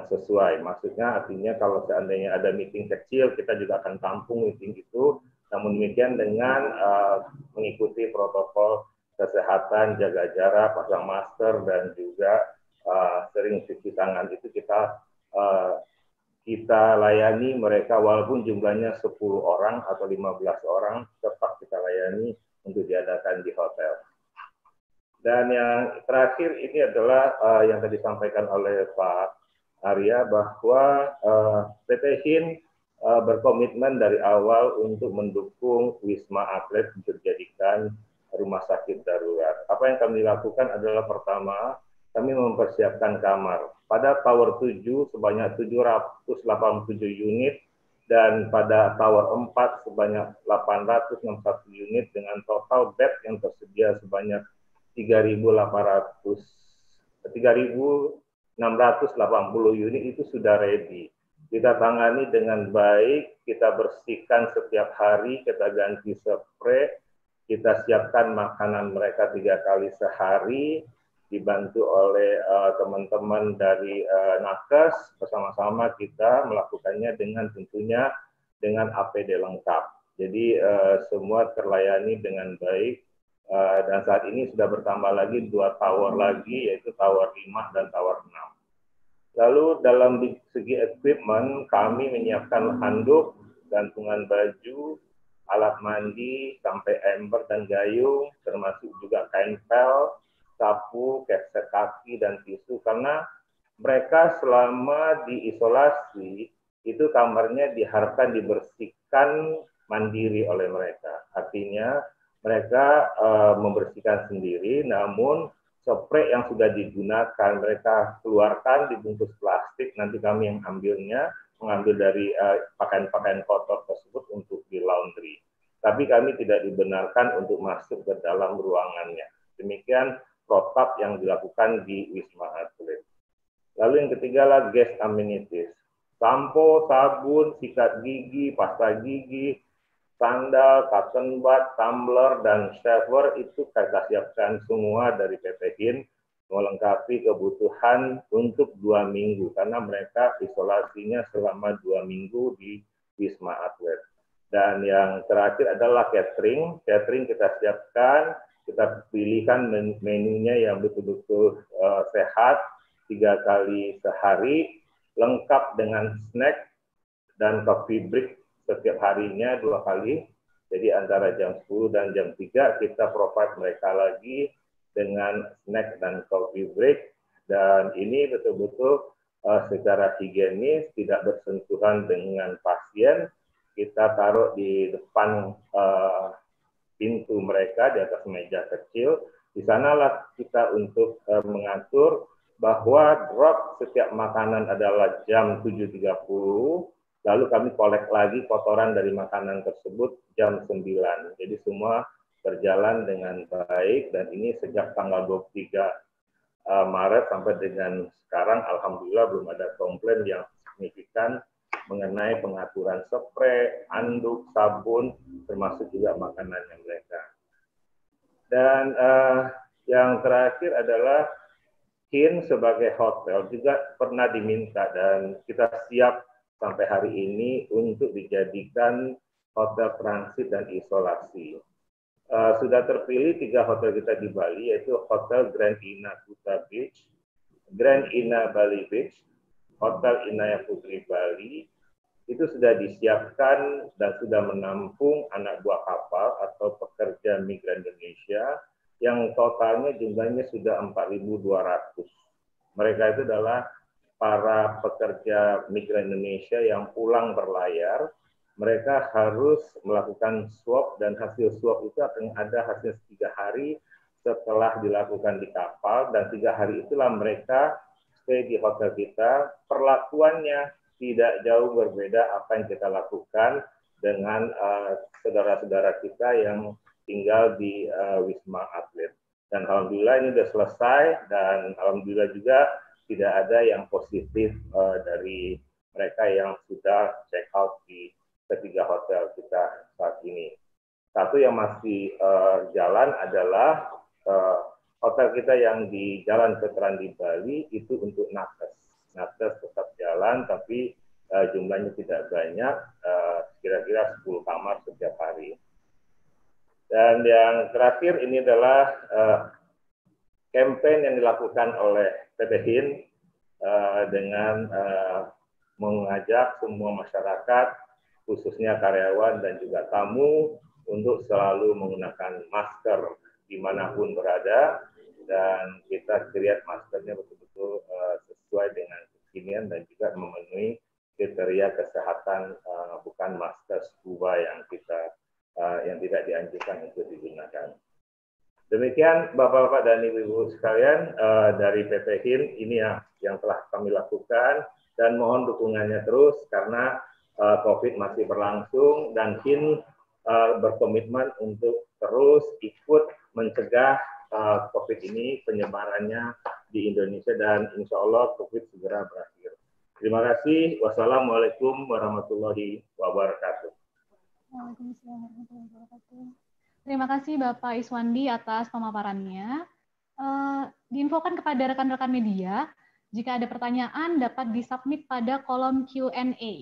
sesuai. Maksudnya artinya kalau seandainya ada meeting kecil, kita juga akan tampung meeting itu. Namun demikian dengan mengikuti protokol kesehatan, jaga jarak, pasang masker, dan juga sering cuci tangan itu kita layani mereka walaupun jumlahnya 10 orang atau 15 orang tetap kita layani untuk diadakan di hotel. Dan yang terakhir ini adalah yang tadi disampaikan oleh Pak Arya bahwa PT HIN berkomitmen dari awal untuk mendukung Wisma Atlet untuk dijadikan rumah sakit darurat. Apa yang kami lakukan adalah pertama, kami mempersiapkan kamar. Pada Tower 7 sebanyak 787 unit, dan pada Tower 4 sebanyak 861 unit dengan total bed yang tersedia sebanyak 3.680 unit itu sudah ready. Kita tangani dengan baik, kita bersihkan setiap hari, kita ganti spray, kita siapkan makanan mereka 3 kali sehari, dibantu oleh teman-teman dari Nakes, bersama-sama kita melakukannya dengan tentunya dengan APD lengkap. Jadi semua terlayani dengan baik, dan saat ini sudah bertambah lagi 2 tower lagi, yaitu Tower 5 dan Tower 6. Lalu dalam segi equipment, kami menyiapkan handuk, gantungan baju, alat mandi, sampai ember dan gayung, termasuk juga kain pel, sapu, keset kaki, dan tisu, karena mereka selama diisolasi, itu kamarnya diharapkan dibersihkan mandiri oleh mereka. Artinya, mereka membersihkan sendiri, namun spray yang sudah digunakan mereka keluarkan dibungkus plastik, nanti kami yang mengambil dari pakaian-pakaian kotor tersebut untuk di laundry. Tapi kami tidak dibenarkan untuk masuk ke dalam ruangannya. Demikian protap yang dilakukan di Wisma Atlet. Lalu yang ketiga lah guest amenities. Sampo, sabun, sikat gigi, pasta gigi, sandal, cotton bud, tumbler, dan shaver itu kita siapkan semua dari PT HIN, melengkapi kebutuhan untuk 2 minggu, karena mereka isolasinya selama 2 minggu di Wisma Atlet. Dan yang terakhir adalah catering. Catering kita siapkan, kita pilihkan menunya yang betul-betul sehat, 3 kali sehari, lengkap dengan snack dan coffee break setiap harinya 2 kali. Jadi antara jam 10 dan jam 3 kita provide mereka lagi dengan snack dan coffee break. Dan ini betul-betul secara higienis, tidak bersentuhan dengan pasien. Kita taruh di depan pintu mereka, di atas meja kecil. Di sanalah kita untuk mengatur bahwa drop setiap makanan adalah jam 7.30, lalu kami kolek lagi kotoran dari makanan tersebut jam 9. Jadi semua berjalan dengan baik, dan ini sejak tanggal 23 Maret sampai dengan sekarang, alhamdulillah belum ada komplain yang signifikan mengenai pengaturan spray, handuk, sabun, termasuk juga makanannya mereka. Dan yang terakhir adalah HIN sebagai hotel juga pernah diminta, dan kita siap sampai hari ini untuk dijadikan hotel transit dan isolasi. Sudah terpilih 3 hotel kita di Bali, yaitu Hotel Grand Ina Kuta Beach, Grand Ina Bali Beach, Hotel Inaya Putri Bali. Itu sudah disiapkan dan sudah menampung anak buah kapal atau pekerja migran Indonesia yang totalnya jumlahnya sudah 4.200. Mereka itu adalah para pekerja migran Indonesia yang pulang berlayar. Mereka harus melakukan swab, dan hasil swab itu akan ada hasil 3 hari setelah dilakukan di kapal, dan 3 hari itulah mereka stay di hotel kita. Perlakuannya tidak jauh berbeda apa yang kita lakukan dengan saudara-saudara kita yang tinggal di Wisma Atlet. Dan alhamdulillah ini sudah selesai, dan alhamdulillah juga tidak ada yang positif dari mereka yang sudah check out di ketiga hotel kita saat ini. Satu yang masih jalan adalah hotel kita yang di Jalan Veteran di Bali, itu untuk nakes. Nakes tetap jalan, tapi jumlahnya tidak banyak, kira-kira 10 kamar setiap hari. Dan yang terakhir ini adalah campaign yang dilakukan oleh PT HIN dengan mengajak semua masyarakat, khususnya karyawan dan juga tamu, untuk selalu menggunakan masker dimanapun berada, dan kita create maskernya betul-betul sesuai dengan kekinian dan juga memenuhi kriteria kesehatan, bukan masker scuba yang tidak dianjurkan untuk digunakan. Demikian Bapak-Bapak dan Ibu-Ibu sekalian dari PT HIN ini yang telah kami lakukan, dan mohon dukungannya terus karena COVID masih berlangsung dan HIN berkomitmen untuk terus ikut mencegah COVID ini penyebarannya di Indonesia, dan insya Allah COVID segera berakhir. Terima kasih. Wassalamualaikum warahmatullahi wabarakatuh. Waalaikumsalam warahmatullahi wabarakatuh. Terima kasih Bapak Iswandi atas pemaparannya. Diinfokan kepada rekan-rekan media, jika ada pertanyaan dapat disubmit pada kolom Q&A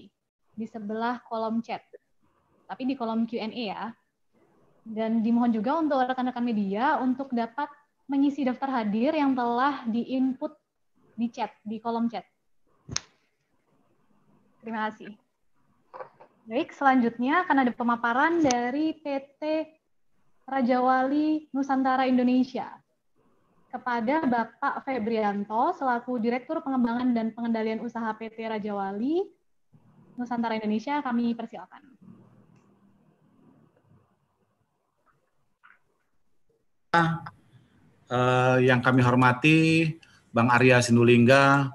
di sebelah kolom chat. Tapi di kolom Q&A ya. Dan dimohon juga untuk rekan-rekan media untuk dapat mengisi daftar hadir yang telah di-input di chat, di kolom chat. Terima kasih. Baik, selanjutnya akan ada pemaparan dari PT Raja Wali Nusantara Indonesia kepada Bapak Febrianto selaku Direktur Pengembangan dan Pengendalian Usaha PT Raja Wali Nusantara Indonesia, kami persilakan. Yang kami hormati Bang Arya Sinulinga,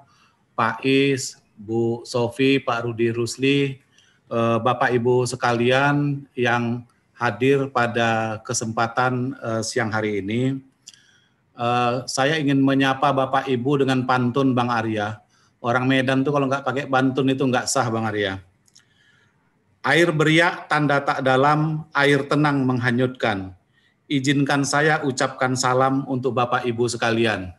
Pak Is, Bu Sofi, Pak Rudi Rusli, Bapak Ibu sekalian yang hadir pada kesempatan siang hari ini. Saya ingin menyapa Bapak Ibu dengan pantun Bang Arya. Orang Medan tuh kalau nggak pakai pantun itu nggak sah Bang Arya. Air beriak tanda tak dalam, air tenang menghanyutkan. Izinkan saya ucapkan salam untuk Bapak Ibu sekalian.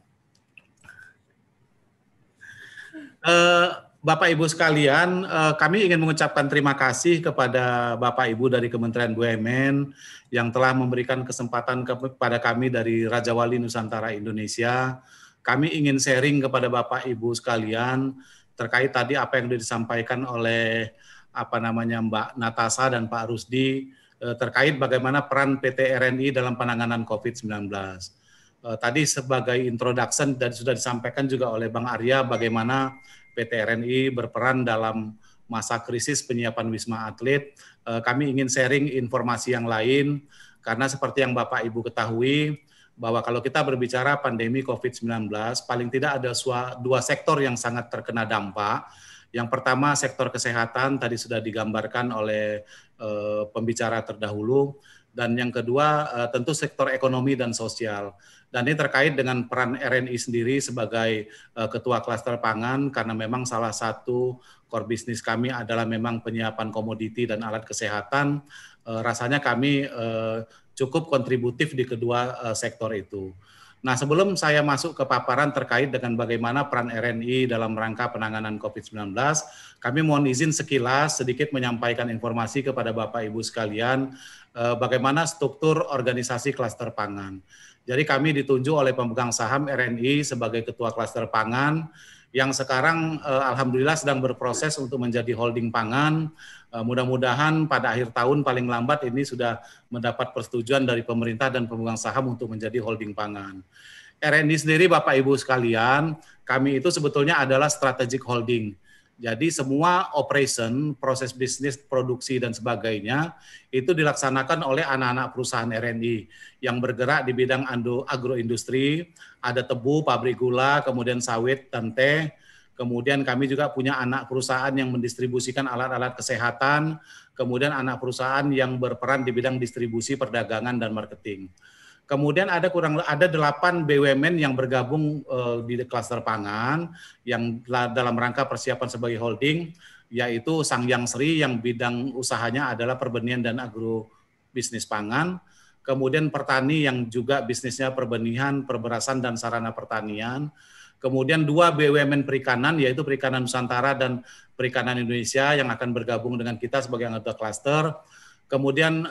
Bapak Ibu sekalian, kami ingin mengucapkan terima kasih kepada Bapak Ibu dari Kementerian BUMN yang telah memberikan kesempatan kepada kami dari Raja Wali Nusantara Indonesia. Kami ingin sharing kepada Bapak Ibu sekalian terkait tadi apa yang sudah disampaikan oleh Mbak Natasha dan Pak Rusdi terkait bagaimana peran PT RNI dalam penanganan COVID-19. Tadi sebagai introduction dan sudah disampaikan juga oleh Bang Arya bagaimana PT RNI berperan dalam masa krisis penyiapan Wisma Atlet. Kami ingin sharing informasi yang lain, karena seperti yang Bapak Ibu ketahui, bahwa kalau kita berbicara pandemi COVID-19, paling tidak ada dua sektor yang sangat terkena dampak. Yang pertama sektor kesehatan, tadi sudah digambarkan oleh pembicara terdahulu, dan yang kedua tentu sektor ekonomi dan sosial. Dan ini terkait dengan peran RNI sendiri sebagai ketua klaster pangan, karena memang salah satu core bisnis kami adalah memang penyiapan komoditi dan alat kesehatan. Rasanya kami cukup kontributif di kedua sektor itu. Nah, sebelum saya masuk ke paparan terkait dengan bagaimana peran RNI dalam rangka penanganan COVID-19, kami mohon izin sekilas sedikit menyampaikan informasi kepada Bapak Ibu sekalian bagaimana struktur organisasi klaster pangan. Jadi kami ditunjuk oleh pemegang saham RNI sebagai ketua klaster pangan yang sekarang alhamdulillah sedang berproses untuk menjadi holding pangan. Mudah-mudahan pada akhir tahun paling lambat ini sudah mendapat persetujuan dari pemerintah dan pemegang saham untuk menjadi holding pangan. RNI sendiri Bapak Ibu sekalian, kami itu sebetulnya adalah strategic holding. Jadi semua operation, proses bisnis, produksi dan sebagainya itu dilaksanakan oleh anak-anak perusahaan RNI yang bergerak di bidang agroindustri, ada tebu, pabrik gula, kemudian sawit dan teh. Kemudian kami juga punya anak perusahaan yang mendistribusikan alat-alat kesehatan, kemudian anak perusahaan yang berperan di bidang distribusi, perdagangan dan marketing. Kemudian ada 8 BUMN yang bergabung di klaster pangan yang dalam rangka persiapan sebagai holding, yaitu Sangyang Sri yang bidang usahanya adalah perbenihan dan agrobisnis pangan. Kemudian Pertani yang juga bisnisnya perbenihan, perberasan dan sarana pertanian. Kemudian 2 BUMN perikanan yaitu Perikanan Nusantara dan Perikanan Indonesia yang akan bergabung dengan kita sebagai anggota klaster. Kemudian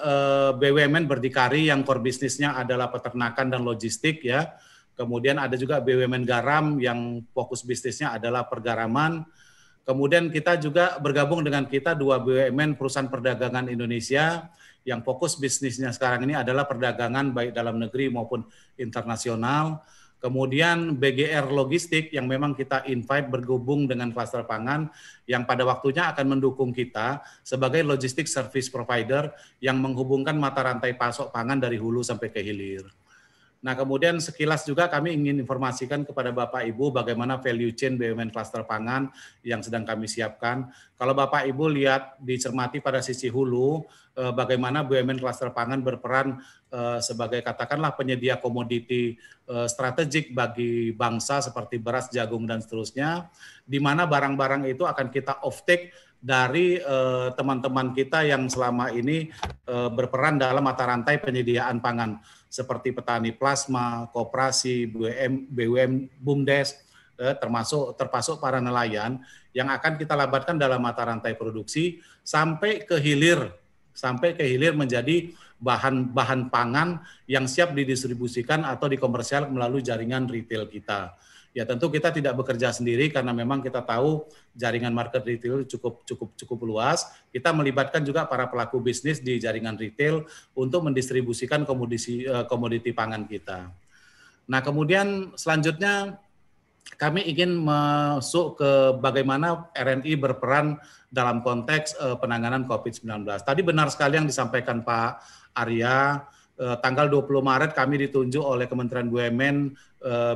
BUMN berdikari yang core bisnisnya adalah peternakan dan logistik ya. Kemudian ada juga BUMN garam yang fokus bisnisnya adalah pergaraman. Kemudian kita juga bergabung dengan kita 2 BUMN perusahaan perdagangan Indonesia yang fokus bisnisnya sekarang ini adalah perdagangan baik dalam negeri maupun internasional. Kemudian BGR Logistik yang memang kita invite bergabung dengan klaster pangan yang pada waktunya akan mendukung kita sebagai logistik service provider yang menghubungkan mata rantai pasok pangan dari hulu sampai ke hilir. Nah, kemudian sekilas juga kami ingin informasikan kepada Bapak Ibu bagaimana value chain BUMN Klaster Pangan yang sedang kami siapkan. Kalau Bapak Ibu lihat dicermati pada sisi hulu, bagaimana BUMN Klaster Pangan berperan sebagai katakanlah penyedia komoditi strategik bagi bangsa seperti beras, jagung, dan seterusnya, di mana barang-barang itu akan kita off-take dari teman-teman kita yang selama ini berperan dalam mata rantai penyediaan pangan seperti petani plasma, koperasi, BUM, BUMDes, termasuk para nelayan yang akan kita labatkan dalam mata rantai produksi sampai ke hilir menjadi bahan pangan yang siap didistribusikan atau dikomersial melalui jaringan retail kita. Ya tentu kita tidak bekerja sendiri karena memang kita tahu jaringan market retail cukup luas. Kita melibatkan juga para pelaku bisnis di jaringan retail untuk mendistribusikan komoditi pangan kita. Nah, kemudian selanjutnya kami ingin masuk ke bagaimana RNI berperan dalam konteks penanganan COVID-19. Tadi benar sekali yang disampaikan Pak Arya. Tanggal 20 Maret kami ditunjuk oleh Kementerian BUMN,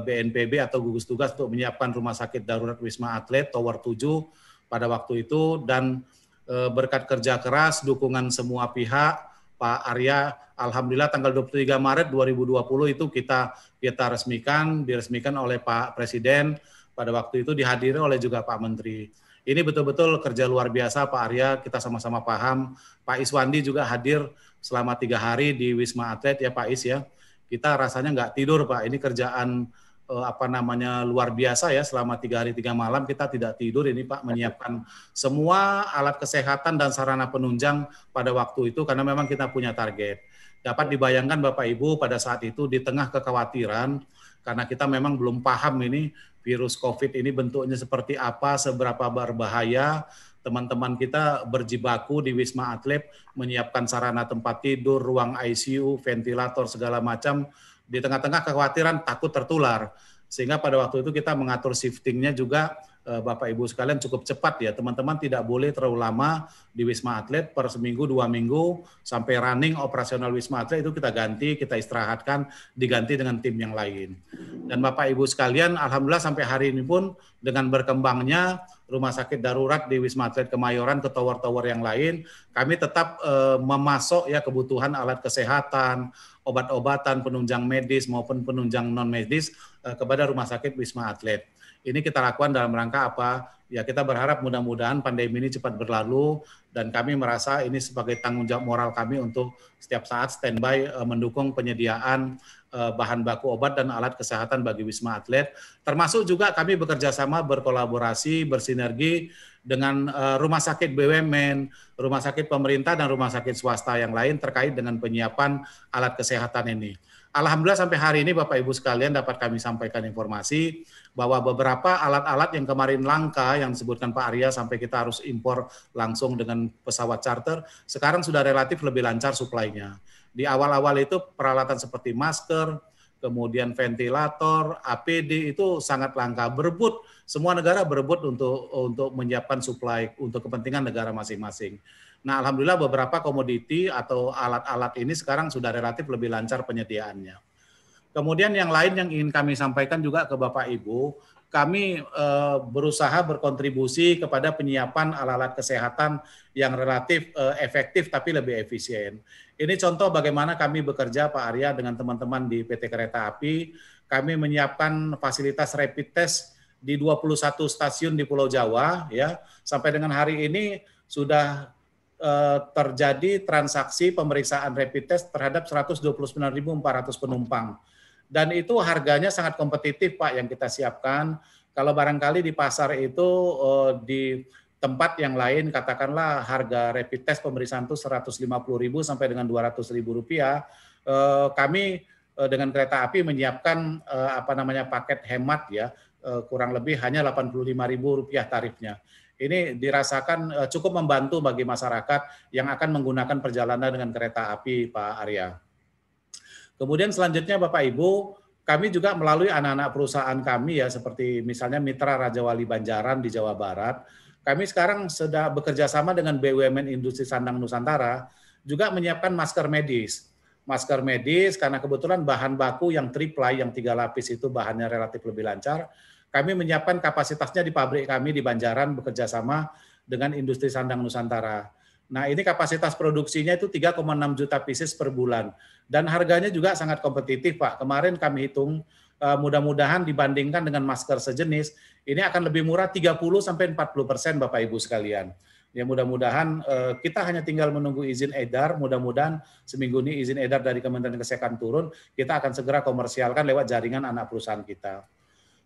BNPB atau gugus tugas untuk menyiapkan rumah sakit darurat Wisma Atlet Tower 7 pada waktu itu, dan berkat kerja keras, dukungan semua pihak, Pak Arya, alhamdulillah tanggal 23 Maret 2020 itu kita diresmikan oleh Pak Presiden, pada waktu itu dihadiri oleh juga Pak Menteri. Ini betul-betul kerja luar biasa Pak Arya, kita sama-sama paham. Pak Iswandi juga hadir selama 3 hari di Wisma Atlet ya Pak Is ya. Kita rasanya nggak tidur Pak, ini kerjaan luar biasa ya, selama 3 hari 3 malam kita tidak tidur ini Pak, menyiapkan semua alat kesehatan dan sarana penunjang pada waktu itu karena memang kita punya target. Dapat dibayangkan Bapak Ibu pada saat itu di tengah kekhawatiran karena kita memang belum paham ini virus COVID ini bentuknya seperti apa, seberapa berbahaya. Teman-teman kita berjibaku di Wisma Atlet menyiapkan sarana tempat tidur, ruang ICU, ventilator, segala macam. Di tengah-tengah kekhawatiran takut tertular. Sehingga pada waktu itu kita mengatur shiftingnya juga, Bapak Ibu sekalian cukup cepat ya. Teman-teman tidak boleh terlalu lama di Wisma Atlet, per seminggu, 2 minggu, sampai running operasional Wisma Atlet itu kita ganti, kita istirahatkan, diganti dengan tim yang lain. Dan Bapak Ibu sekalian, alhamdulillah sampai hari ini pun dengan berkembangnya rumah sakit darurat di Wisma Atlet Kemayoran ke tower-tower yang lain, kami tetap memasok ya kebutuhan alat kesehatan, obat-obatan, penunjang medis maupun penunjang non-medis kepada rumah sakit Wisma Atlet. Ini kita lakukan dalam rangka apa? Ya kita berharap mudah-mudahan pandemi ini cepat berlalu dan kami merasa ini sebagai tanggung jawab moral kami untuk setiap saat standby mendukung penyediaan bahan baku obat dan alat kesehatan bagi Wisma Atlet. Termasuk juga kami bekerja sama, berkolaborasi, bersinergi dengan rumah sakit BUMN, rumah sakit pemerintah dan rumah sakit swasta yang lain terkait dengan penyiapan alat kesehatan ini. Alhamdulillah sampai hari ini Bapak Ibu sekalian dapat kami sampaikan informasi bahwa beberapa alat-alat yang kemarin langka yang disebutkan Pak Arya sampai kita harus impor langsung dengan pesawat charter, sekarang sudah relatif lebih lancar suplainya. Di awal-awal itu peralatan seperti masker, kemudian ventilator, APD itu sangat langka, berebut, semua negara berebut untuk menyiapkan suplai untuk kepentingan negara masing-masing. Nah, alhamdulillah beberapa komoditi atau alat-alat ini sekarang sudah relatif lebih lancar penyediaannya. Kemudian yang lain yang ingin kami sampaikan juga ke Bapak Ibu, kami berusaha berkontribusi kepada penyiapan alat-alat kesehatan yang relatif efektif tapi lebih efisien. Ini contoh bagaimana kami bekerja Pak Arya dengan teman-teman di PT Kereta Api. Kami menyiapkan fasilitas rapid test di 21 stasiun di Pulau Jawa ya. Sampai dengan hari ini sudah terjadi transaksi pemeriksaan rapid test terhadap 129.400 penumpang. Dan itu harganya sangat kompetitif Pak yang kita siapkan. Kalau barangkali di pasar itu di tempat yang lain katakanlah harga rapid test pemeriksaan itu 150.000 sampai dengan 200.000 rupiah. Kami dengan kereta api menyiapkan paket hemat ya, kurang lebih hanya 85.000 rupiah tarifnya. Ini dirasakan cukup membantu bagi masyarakat yang akan menggunakan perjalanan dengan kereta api, Pak Arya. Kemudian selanjutnya Bapak Ibu, kami juga melalui anak-anak perusahaan kami ya, seperti misalnya Mitra Raja Wali Banjaran di Jawa Barat, kami sekarang sudah bekerja sama dengan BUMN Industri Sandang Nusantara, juga menyiapkan masker medis. masker medis, karena kebetulan bahan baku yang triply, yang 3 lapis itu bahannya relatif lebih lancar. Kami menyiapkan kapasitasnya di pabrik kami di Banjaran bekerja sama dengan industri sandang Nusantara. Nah, ini kapasitas produksinya itu 3,6 juta pieces per bulan. Dan harganya juga sangat kompetitif, Pak. Kemarin kami hitung, mudah-mudahan dibandingkan dengan masker sejenis, ini akan lebih murah 30-40%, Bapak Ibu sekalian. Ya, mudah-mudahan kita hanya tinggal menunggu izin edar, mudah-mudahan seminggu ini izin edar dari Kementerian Kesehatan turun, kita akan segera komersialkan lewat jaringan anak perusahaan kita.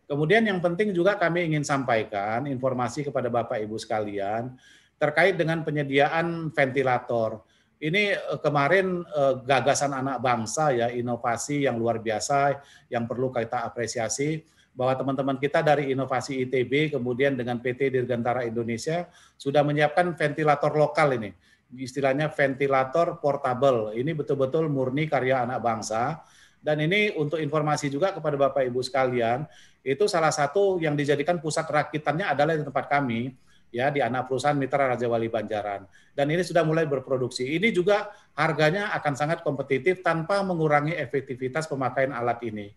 Kemudian yang penting juga kami ingin sampaikan informasi kepada Bapak Ibu sekalian terkait dengan penyediaan ventilator. Ini kemarin gagasan anak bangsa ya, inovasi yang luar biasa yang perlu kita apresiasi, bahwa teman-teman kita dari Inovasi ITB kemudian dengan PT Dirgantara Indonesia sudah menyiapkan ventilator lokal ini. Istilahnya ventilator portable. Ini betul-betul murni karya anak bangsa. Dan ini untuk informasi juga kepada Bapak Ibu sekalian, itu salah satu yang dijadikan pusat rakitannya adalah di tempat kami, ya, di anak perusahaan Mitra Raja Wali Banjaran. Dan ini sudah mulai berproduksi. Ini juga harganya akan sangat kompetitif tanpa mengurangi efektivitas pemakaian alat ini.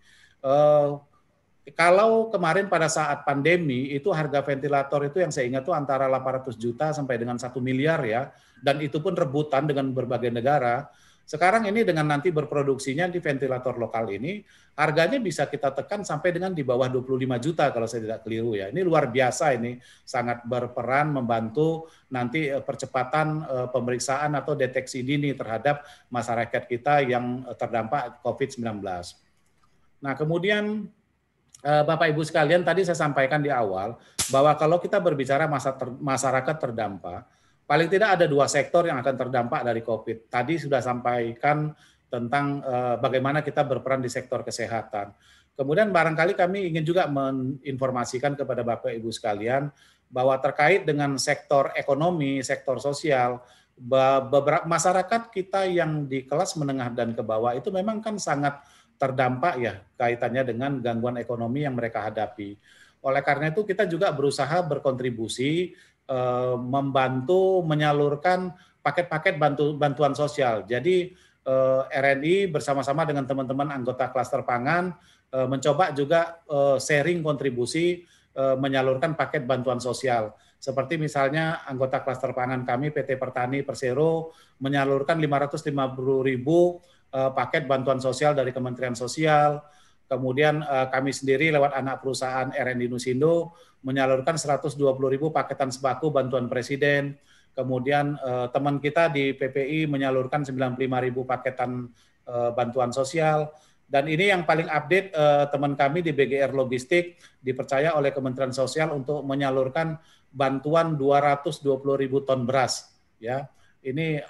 Kalau kemarin pada saat pandemi itu harga ventilator itu yang saya ingat itu antara 800 juta sampai dengan 1 miliar ya, dan itu pun rebutan dengan berbagai negara. Sekarang ini dengan nanti berproduksinya di ventilator lokal ini, harganya bisa kita tekan sampai dengan di bawah 25 juta kalau saya tidak keliru ya. Ini luar biasa, ini sangat berperan membantu nanti percepatan pemeriksaan atau deteksi dini terhadap masyarakat kita yang terdampak COVID-19. Nah, kemudian Bapak Ibu sekalian, tadi saya sampaikan di awal bahwa kalau kita berbicara masyarakat terdampak, paling tidak ada 2 sektor yang akan terdampak dari COVID. Tadi sudah sampaikan tentang bagaimana kita berperan di sektor kesehatan. Kemudian barangkali kami ingin juga menginformasikan kepada Bapak Ibu sekalian bahwa terkait dengan sektor ekonomi, sektor sosial, beberapa masyarakat kita yang di kelas menengah dan ke bawah itu memang kan sangat terdampak ya kaitannya dengan gangguan ekonomi yang mereka hadapi. Oleh karena itu kita juga berusaha berkontribusi membantu menyalurkan paket-paket bantuan sosial. Jadi RNI bersama-sama dengan teman-teman anggota klaster pangan mencoba juga sharing kontribusi menyalurkan paket bantuan sosial. Seperti misalnya anggota klaster pangan kami PT Pertani Persero menyalurkan 550.000 paket bantuan sosial dari Kementerian Sosial. Kemudian kami sendiri lewat anak perusahaan RNI Nusindo menyalurkan 120.000 paketan sembako bantuan Presiden. Kemudian teman kita di PPI menyalurkan 95.000 paketan bantuan sosial. Dan ini yang paling update teman kami di BGR Logistik dipercaya oleh Kementerian Sosial untuk menyalurkan bantuan 220.000 ton beras, ya. Ini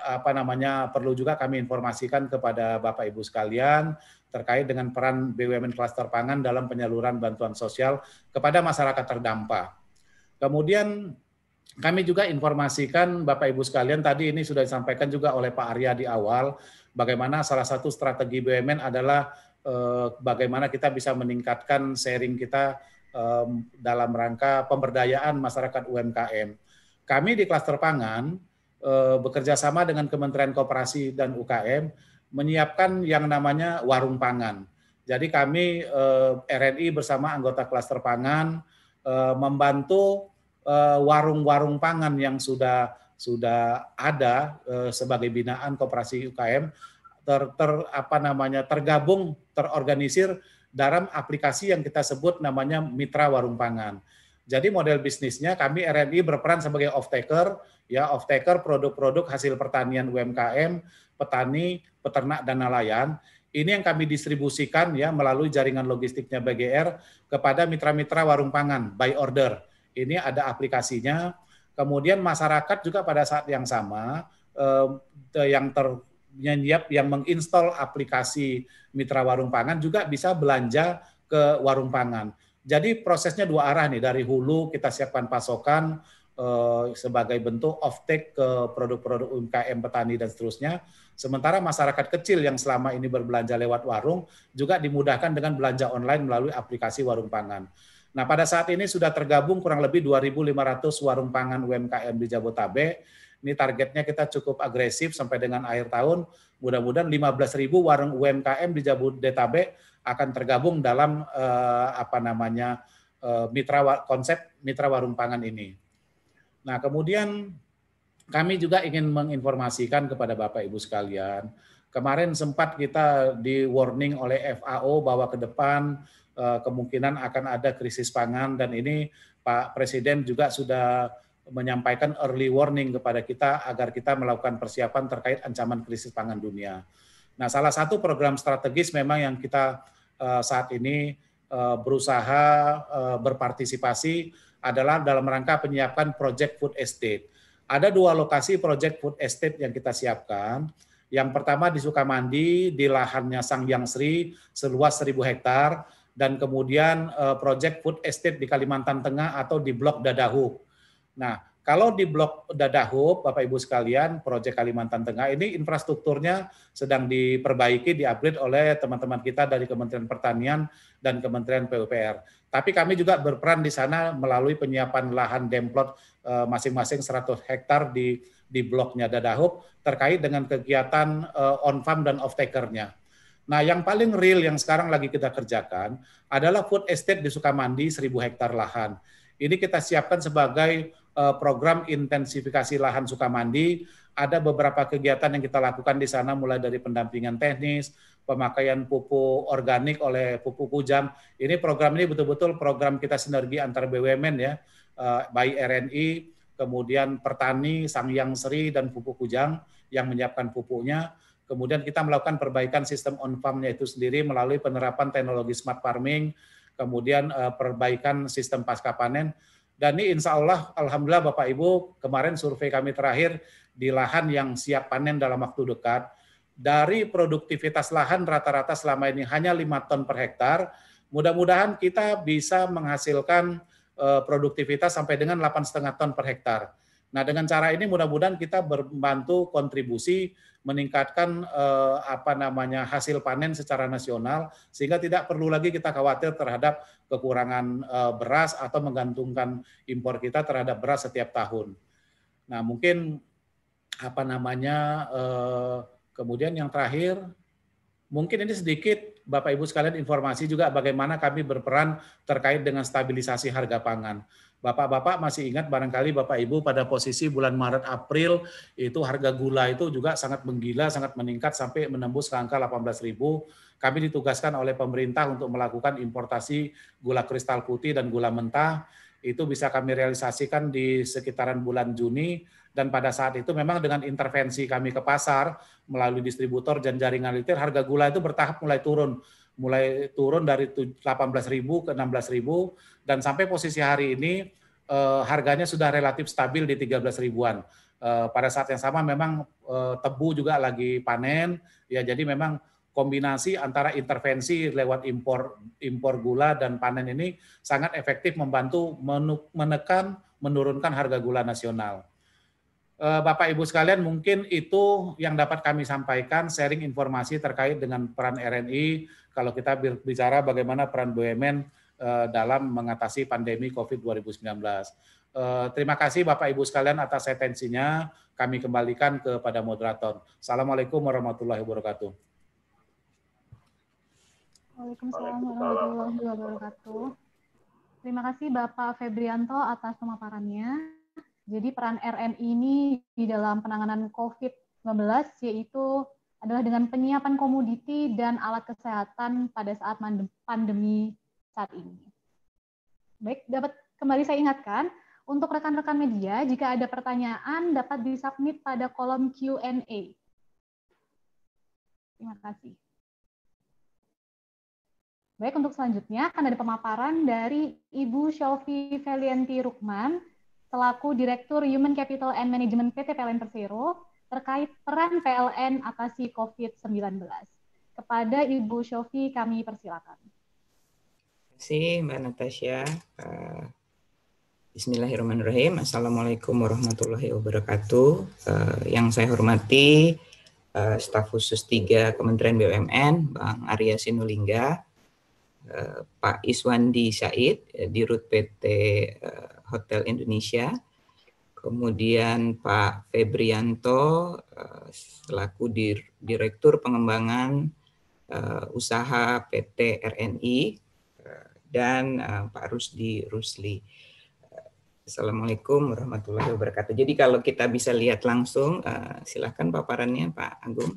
perlu juga kami informasikan kepada Bapak Ibu sekalian terkait dengan peran BUMN Klaster Pangan dalam penyaluran bantuan sosial kepada masyarakat terdampak. Kemudian kami juga informasikan Bapak Ibu sekalian, tadi ini sudah disampaikan juga oleh Pak Arya di awal, bagaimana salah satu strategi BUMN adalah bagaimana kita bisa meningkatkan sharing kita dalam rangka pemberdayaan masyarakat UMKM. Kami di Klaster Pangan bekerja sama dengan Kementerian Koperasi dan UKM menyiapkan yang namanya warung pangan. Jadi kami RNI bersama anggota Klaster Pangan membantu warung-warung pangan yang sudah ada sebagai binaan koperasi UKM tergabung, terorganisir dalam aplikasi yang kita sebut namanya Mitra Warung Pangan. Jadi model bisnisnya kami RNI berperan sebagai off-taker, ya off-taker produk-produk hasil pertanian UMKM, petani, peternak, dan nelayan. Ini yang kami distribusikan ya melalui jaringan logistiknya BGR kepada mitra-mitra warung pangan by order. Ini ada aplikasinya. Kemudian masyarakat juga pada saat yang sama yang menginstall aplikasi mitra warung pangan juga bisa belanja ke warung pangan. Jadi prosesnya 2 arah nih, dari hulu kita siapkan pasokan sebagai bentuk off-take ke produk-produk UMKM, petani, dan seterusnya. Sementara masyarakat kecil yang selama ini berbelanja lewat warung juga dimudahkan dengan belanja online melalui aplikasi warung pangan. Nah, pada saat ini sudah tergabung kurang lebih 2.500 warung pangan UMKM di Jabodetabek. Ini targetnya kita cukup agresif sampai dengan akhir tahun. Mudah-mudahan 15.000 warung UMKM di Jabodetabek akan tergabung dalam konsep mitra warung pangan ini. Nah, kemudian kami juga ingin menginformasikan kepada Bapak Ibu sekalian, kemarin sempat kita di warning oleh FAO bahwa ke depan kemungkinan akan ada krisis pangan, dan ini Pak Presiden juga sudah menyampaikan early warning kepada kita agar kita melakukan persiapan terkait ancaman krisis pangan dunia. Nah, salah satu program strategis memang yang kita saat ini berusaha berpartisipasi adalah dalam rangka penyiapan Project Food Estate. Ada 2 lokasi Project Food Estate yang kita siapkan. Yang pertama di Sukamandi, di lahannya Sangyang Sri, seluas 1.000 hektar, dan kemudian Project Food Estate di Kalimantan Tengah atau di Blok Dadahub. Nah, kalau di Blok Dadahub, Bapak Ibu sekalian, Proyek Kalimantan Tengah ini infrastrukturnya sedang diperbaiki, di-upgrade oleh teman-teman kita dari Kementerian Pertanian dan Kementerian PUPR. Tapi kami juga berperan di sana melalui penyiapan lahan demplot masing-masing 100 hektar di bloknya Dadahub terkait dengan kegiatan on-farm dan off-taker-nya. Nah, yang paling real yang sekarang lagi kita kerjakan adalah food estate di Sukamandi 1.000 hektar lahan. Ini kita siapkan sebagai program intensifikasi lahan Sukamandi. Ada beberapa kegiatan yang kita lakukan di sana, mulai dari pendampingan teknis, pemakaian pupuk organik oleh pupuk Kujang. Ini program ini betul-betul program kita sinergi antar BUMN ya, by RNI, kemudian Pertani, Sangyang Sri, dan pupuk Kujang yang menyiapkan pupuknya. Kemudian kita melakukan perbaikan sistem on-farm-nya itu sendiri melalui penerapan teknologi smart farming, kemudian perbaikan sistem pasca panen. Dan ini insya Allah, alhamdulillah Bapak Ibu, kemarin survei kami terakhir di lahan yang siap panen dalam waktu dekat, dari produktivitas lahan rata-rata selama ini hanya 5 ton per hektar, mudah-mudahan kita bisa menghasilkan produktivitas sampai dengan 8,5 ton per hektar. Nah, dengan cara ini mudah-mudahan kita membantu kontribusi meningkatkan hasil panen secara nasional, sehingga tidak perlu lagi kita khawatir terhadap kekurangan beras atau menggantungkan impor kita terhadap beras setiap tahun. Nah, mungkin kemudian yang terakhir, mungkin ini sedikit Bapak Ibu sekalian informasi juga bagaimana kami berperan terkait dengan stabilisasi harga pangan. Bapak-bapak masih ingat barangkali Bapak Ibu pada posisi bulan Maret April itu harga gula itu juga sangat menggila, sangat meningkat sampai menembus ke angka 18.000. Kami ditugaskan oleh pemerintah untuk melakukan importasi gula kristal putih dan gula mentah. Itu bisa kami realisasikan di sekitaran bulan Juni, dan pada saat itu memang dengan intervensi kami ke pasar melalui distributor dan jaringan retail, harga gula itu bertahap mulai turun dari 18.000 ke 16.000, dan sampai posisi hari ini harganya sudah relatif stabil di 13 ribuan. Pada saat yang sama memang tebu juga lagi panen, ya, jadi memang kombinasi antara intervensi lewat impor gula dan panen ini sangat efektif membantu menurunkan harga gula nasional. Bapak Ibu sekalian, mungkin itu yang dapat kami sampaikan, sharing informasi terkait dengan peran RNI kalau kita bicara bagaimana peran BUMN dalam mengatasi pandemi COVID 2019. Terima kasih Bapak Ibu sekalian atas atensinya. Kami kembalikan kepada moderator. Assalamualaikum warahmatullahi wabarakatuh. Waalaikumsalam warahmatullahi wabarakatuh. Terima kasih Bapak Febrianto atas pemaparannya. Jadi peran RNI ini di dalam penanganan COVID-19 yaitu adalah dengan penyiapan komoditi dan alat kesehatan pada saat pandemi saat ini. Baik, dapat kembali saya ingatkan, untuk rekan-rekan media, jika ada pertanyaan dapat disubmit pada kolom Q&A. Terima kasih. Baik, untuk selanjutnya akan ada pemaparan dari Ibu Shelfie Velianti Rukman, selaku Direktur Human Capital and Management PT PLN Persero, terkait peran PLN atasi COVID-19. Kepada Ibu Shelfie kami persilakan. Terima kasih Mbak Natasha. Bismillahirrahmanirrahim. Assalamualaikum warahmatullahi wabarakatuh. Yang saya hormati Staf Khusus 3 Kementerian BUMN, Bang Arya Sinulinga, Pak Iswandi Said, Dirut PT Hotel Indonesia, kemudian Pak Febrianto selaku Direktur Pengembangan Usaha PT RNI, dan Pak Rusdi Rusli. Assalamualaikum warahmatullahi wabarakatuh. Jadi kalau kita bisa lihat langsung, silakan paparannya Pak Agung.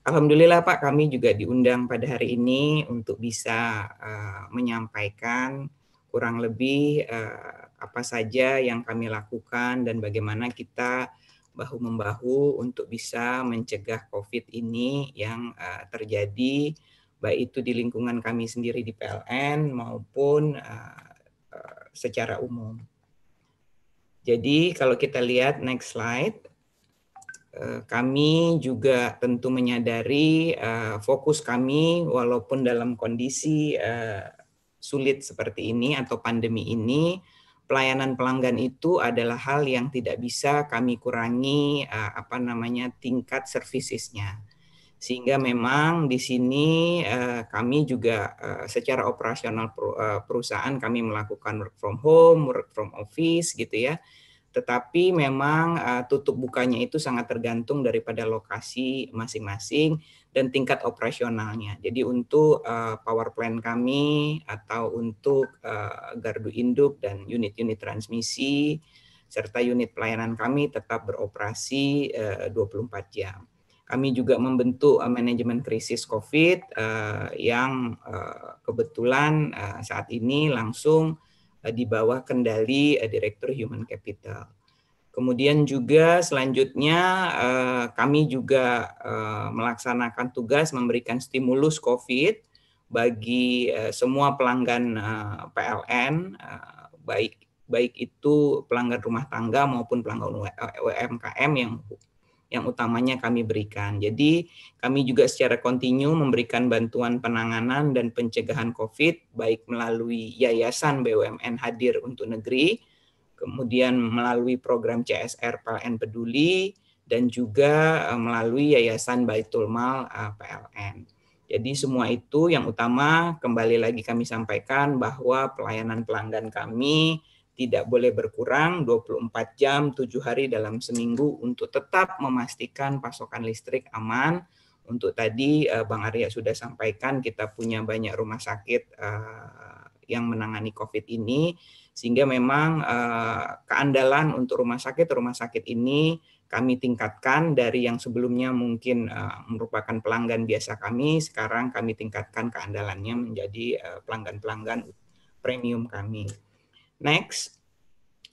Alhamdulillah Pak, kami juga diundang pada hari ini untuk bisa menyampaikan kurang lebih apa saja yang kami lakukan dan bagaimana kita bahu-membahu untuk bisa mencegah COVID ini yang terjadi, baik itu di lingkungan kami sendiri di PLN maupun secara umum. Jadi kalau kita lihat next slide, kami juga tentu menyadari fokus kami walaupun dalam kondisi sulit seperti ini atau pandemi ini, pelayanan pelanggan itu adalah hal yang tidak bisa kami kurangi tingkat servicesnya. Sehingga memang di sini kami juga secara operasional perusahaan kami melakukan work from home, work from office gitu ya. Tetapi memang tutup bukanya itu sangat tergantung daripada lokasi masing-masing dan tingkat operasionalnya. Jadi untuk power plant kami atau untuk gardu induk dan unit-unit transmisi serta unit pelayanan kami tetap beroperasi 24 jam. Kami juga membentuk manajemen krisis COVID yang kebetulan saat ini langsung di bawah kendali Direktur Human Capital. Kemudian juga selanjutnya kami juga melaksanakan tugas memberikan stimulus COVID bagi semua pelanggan PLN, baik itu pelanggan rumah tangga maupun pelanggan UMKM yang utamanya kami berikan. Jadi kami juga secara kontinu memberikan bantuan penanganan dan pencegahan COVID, baik melalui Yayasan BUMN Hadir untuk Negeri, kemudian melalui program CSR PLN Peduli, dan juga melalui Yayasan Baitul Mal PLN. Jadi semua itu yang utama kembali lagi kami sampaikan bahwa pelayanan pelanggan kami tidak boleh berkurang 24 jam, 7 hari dalam seminggu untuk tetap memastikan pasokan listrik aman. Untuk tadi Bang Arya sudah sampaikan kita punya banyak rumah sakit yang menangani COVID ini, sehingga memang keandalan untuk rumah sakit ini kami tingkatkan dari yang sebelumnya mungkin merupakan pelanggan biasa kami, sekarang kami tingkatkan keandalannya menjadi pelanggan-pelanggan premium kami. Next,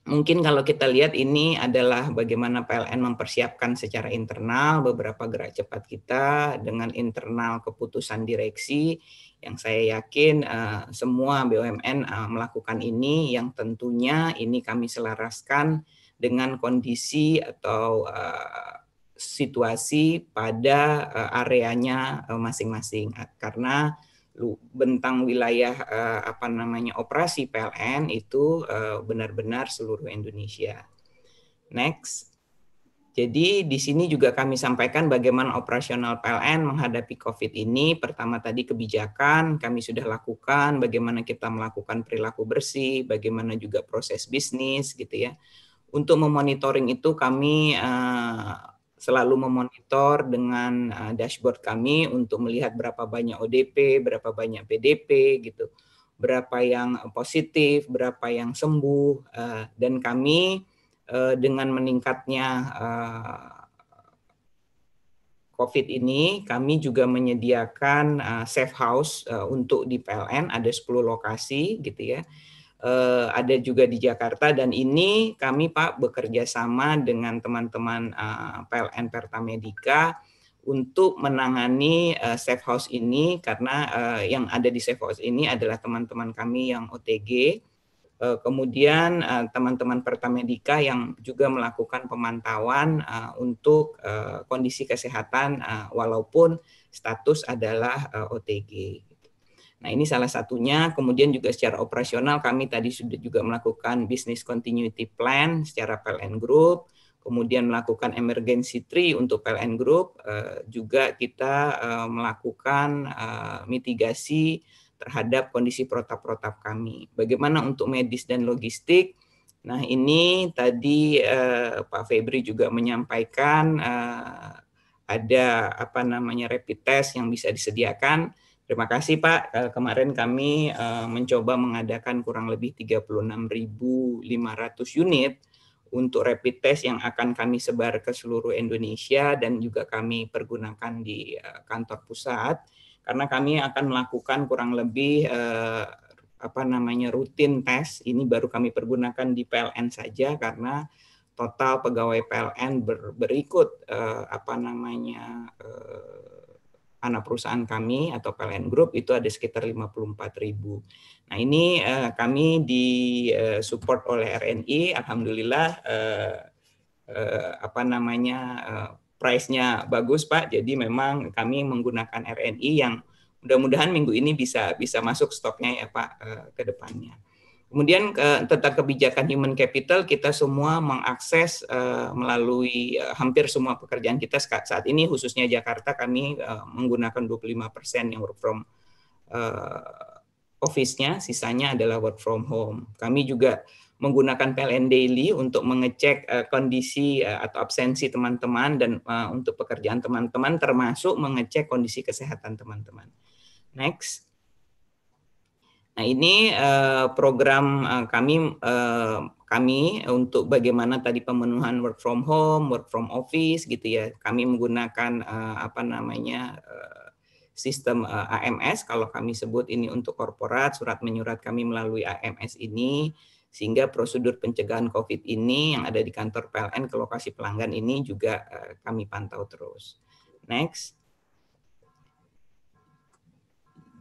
mungkin kalau kita lihat ini adalah bagaimana PLN mempersiapkan secara internal beberapa gerak cepat kita dengan internal keputusan direksi yang saya yakin semua BUMN melakukan ini, yang tentunya ini kami selaraskan dengan kondisi atau situasi pada areanya masing-masing, karena bentang wilayah operasi PLN itu benar-benar seluruh Indonesia. Next. Jadi di sini juga kami sampaikan bagaimana operasional PLN menghadapi COVID ini. Pertama tadi kebijakan kami sudah lakukan, bagaimana kita melakukan perilaku bersih, bagaimana juga proses bisnis gitu ya. Untuk memonitoring itu kami selalu memonitor dengan dashboard kami untuk melihat berapa banyak ODP, berapa banyak PDP gitu, berapa yang positif, berapa yang sembuh, dan kami dengan meningkatnya COVID ini, kami juga menyediakan safe house untuk di PLN, ada 10 lokasi gitu ya. Ada juga di Jakarta, dan ini kami Pak bekerja sama dengan teman-teman PLN Pertamedika untuk menangani safe house ini, karena yang ada di safe house ini adalah teman-teman kami yang OTG, kemudian teman-teman Pertamedika yang juga melakukan pemantauan untuk kondisi kesehatan walaupun status adalah OTG. Nah ini salah satunya. Kemudian juga secara operasional kami tadi sudah juga melakukan business continuity plan secara PLN Group kemudian melakukan emergency tree untuk PLN Group, juga kita melakukan mitigasi terhadap kondisi protap-protap kami. Bagaimana untuk medis dan logistik? Nah, ini tadi Pak Febri juga menyampaikan ada rapid test yang bisa disediakan. Terima kasih Pak. Kemarin kami mencoba mengadakan kurang lebih 36.500 unit untuk rapid test yang akan kami sebar ke seluruh Indonesia dan juga kami pergunakan di kantor pusat, karena kami akan melakukan kurang lebih rutin tes. Ini baru kami pergunakan di PLN saja karena total pegawai PLN berikut anak perusahaan kami atau PLN Group itu ada sekitar 54.000. Nah, ini kami support oleh RNI, alhamdulillah price-nya bagus Pak. Jadi memang kami menggunakan RNI yang mudah-mudahan minggu ini bisa masuk stoknya ya Pak ke depannya. Kemudian tentang kebijakan human capital, kita semua mengakses melalui hampir semua pekerjaan kita saat ini, khususnya Jakarta, kami menggunakan 25% yang work from office-nya, sisanya adalah work from home. Kami juga menggunakan PLN Daily untuk mengecek kondisi atau absensi teman-teman dan untuk pekerjaan teman-teman, termasuk mengecek kondisi kesehatan teman-teman. Next. Nah, ini program kami untuk bagaimana tadi pemenuhan work from home, work from office gitu ya. Kami menggunakan sistem AMS, kalau kami sebut ini untuk korporat, surat menyurat kami melalui AMS ini, sehingga prosedur pencegahan COVID ini yang ada di kantor PLN ke lokasi pelanggan ini juga kami pantau terus. Next.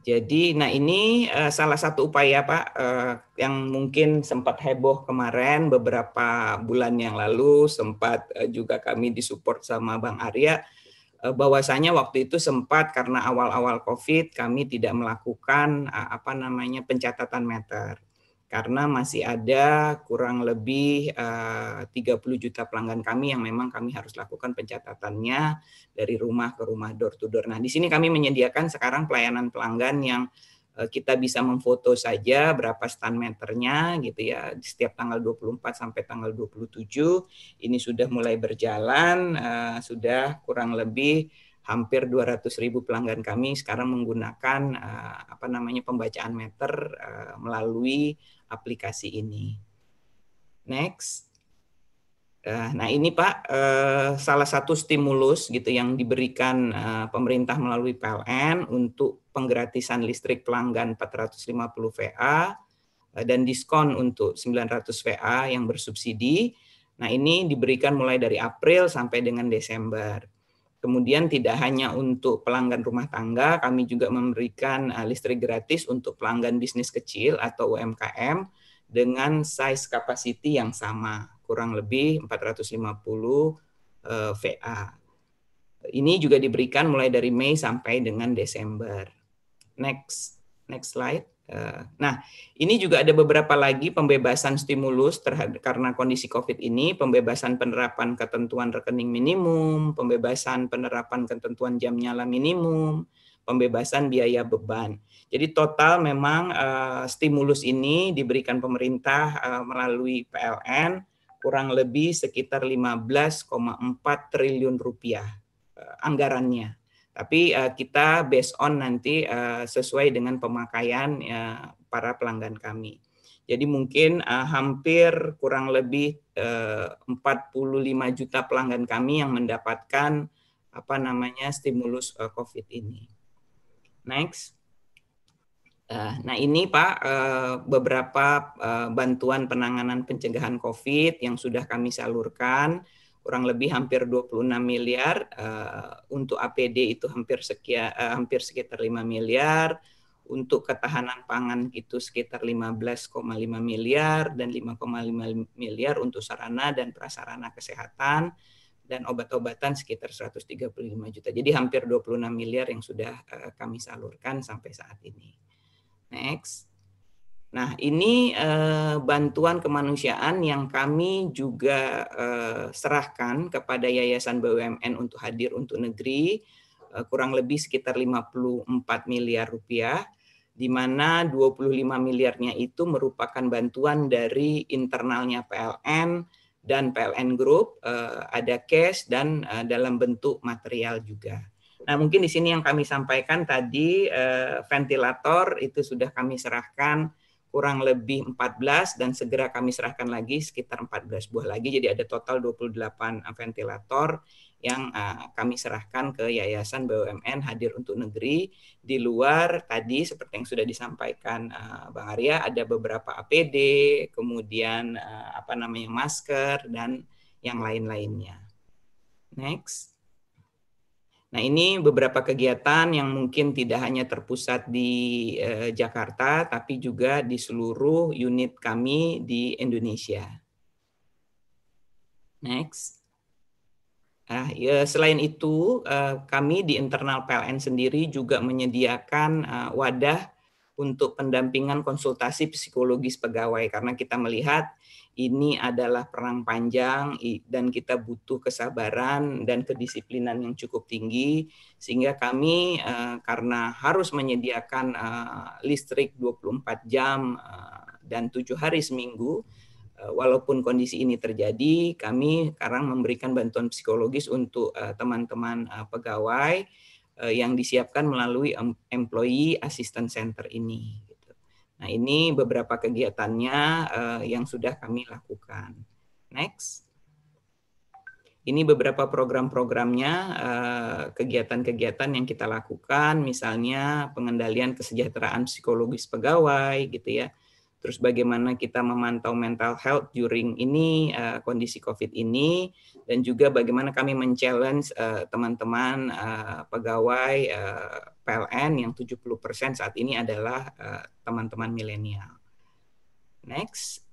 Jadi, nah ini salah satu upaya Pak yang mungkin sempat heboh kemarin beberapa bulan yang lalu, sempat juga kami disupport sama Bang Arya, bahwasanya waktu itu sempat karena awal-awal COVID kami tidak melakukan pencatatan meter. Karena masih ada kurang lebih 30 juta pelanggan kami yang memang kami harus lakukan pencatatannya dari rumah ke rumah, door to door. Nah, di sini kami menyediakan sekarang pelayanan pelanggan yang kita bisa memfoto saja berapa stand meternya gitu ya, setiap tanggal 24 sampai tanggal 27. Ini sudah mulai berjalan, sudah kurang lebih hampir 200.000 pelanggan kami sekarang menggunakan pembacaan meter melalui aplikasi ini. Next. Nah, ini Pak salah satu stimulus gitu yang diberikan pemerintah melalui PLN untuk penggratisan listrik pelanggan 450 VA dan diskon untuk 900 VA yang bersubsidi. Nah, ini diberikan mulai dari April sampai dengan Desember. Kemudian tidak hanya untuk pelanggan rumah tangga, kami juga memberikan listrik gratis untuk pelanggan bisnis kecil atau UMKM dengan size capacity yang sama, kurang lebih 450 VA. Ini juga diberikan mulai dari Mei sampai dengan Desember. Next slide. Nah, ini juga ada beberapa lagi pembebasan stimulus karena kondisi COVID ini, pembebasan penerapan ketentuan rekening minimum, pembebasan penerapan ketentuan jam nyala minimum, pembebasan biaya beban. Jadi total memang stimulus ini diberikan pemerintah melalui PLN kurang lebih sekitar 15,4 triliun rupiah anggarannya. Tapi kita based on nanti sesuai dengan pemakaian para pelanggan kami. Jadi mungkin hampir kurang lebih 45 juta pelanggan kami yang mendapatkan stimulus COVID ini. Next. Nah, ini Pak beberapa bantuan penanganan pencegahan COVID yang sudah kami salurkan. Kurang lebih hampir 26 miliar, untuk APD itu hampir sekitar 5 miliar, untuk ketahanan pangan itu sekitar 15,5 miliar, dan 5,5 miliar untuk sarana dan prasarana kesehatan, dan obat-obatan sekitar 135 juta. Jadi hampir 26 miliar yang sudah kami salurkan sampai saat ini. Next. Nah, ini bantuan kemanusiaan yang kami juga serahkan kepada Yayasan BUMN untuk hadir untuk negeri, kurang lebih sekitar 54 miliar rupiah, di mana 25 miliarnya itu merupakan bantuan dari internalnya PLN dan PLN Group, ada cash dan dalam bentuk material juga. Nah, mungkin di sini yang kami sampaikan tadi, ventilator itu sudah kami serahkan kurang lebih 14 dan segera kami serahkan lagi sekitar 14 buah lagi. Jadi ada total 28 ventilator yang kami serahkan ke Yayasan BUMN hadir untuk negeri. Di luar tadi seperti yang sudah disampaikan Bang Arya, ada beberapa APD, kemudian masker dan yang lain-lainnya. Next. Nah, ini beberapa kegiatan yang mungkin tidak hanya terpusat di Jakarta, tapi juga di seluruh unit kami di Indonesia. Next. Nah, ya, selain itu, kami di internal PLN sendiri juga menyediakan wadah untuk pendampingan konsultasi psikologis pegawai, karena kita melihat ini adalah perang panjang dan kita butuh kesabaran dan kedisiplinan yang cukup tinggi, sehingga kami karena harus menyediakan listrik 24 jam dan 7 hari seminggu, walaupun kondisi ini terjadi, kami sekarang memberikan bantuan psikologis untuk teman-teman pegawai yang disiapkan melalui Employee Assistance Center ini. Nah, ini beberapa kegiatannya yang sudah kami lakukan. Next. Ini beberapa program-programnya, kegiatan-kegiatan yang kita lakukan, misalnya pengendalian kesejahteraan psikologis pegawai, gitu ya. Terus bagaimana kita memantau mental health during ini, kondisi COVID ini, dan juga bagaimana kami men-challenge teman-teman pegawai PLN yang 70% saat ini adalah teman-teman milenial. Next.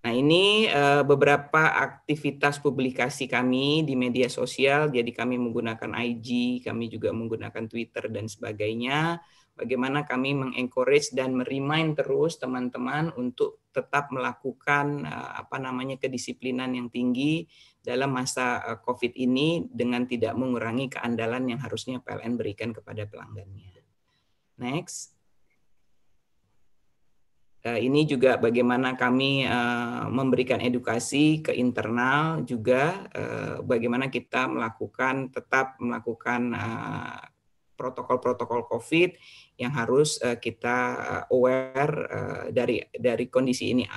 Nah, ini beberapa aktivitas publikasi kami di media sosial, jadi kami menggunakan IG, kami juga menggunakan Twitter dan sebagainya. Bagaimana kami mengencourage dan merimain terus teman-teman untuk tetap melakukan kedisiplinan yang tinggi dalam masa COVID ini dengan tidak mengurangi keandalan yang harusnya PLN berikan kepada pelanggannya. Next. Ini juga bagaimana kami memberikan edukasi ke internal juga, bagaimana kita tetap melakukan protokol-protokol COVID yang harus kita aware dari kondisi ini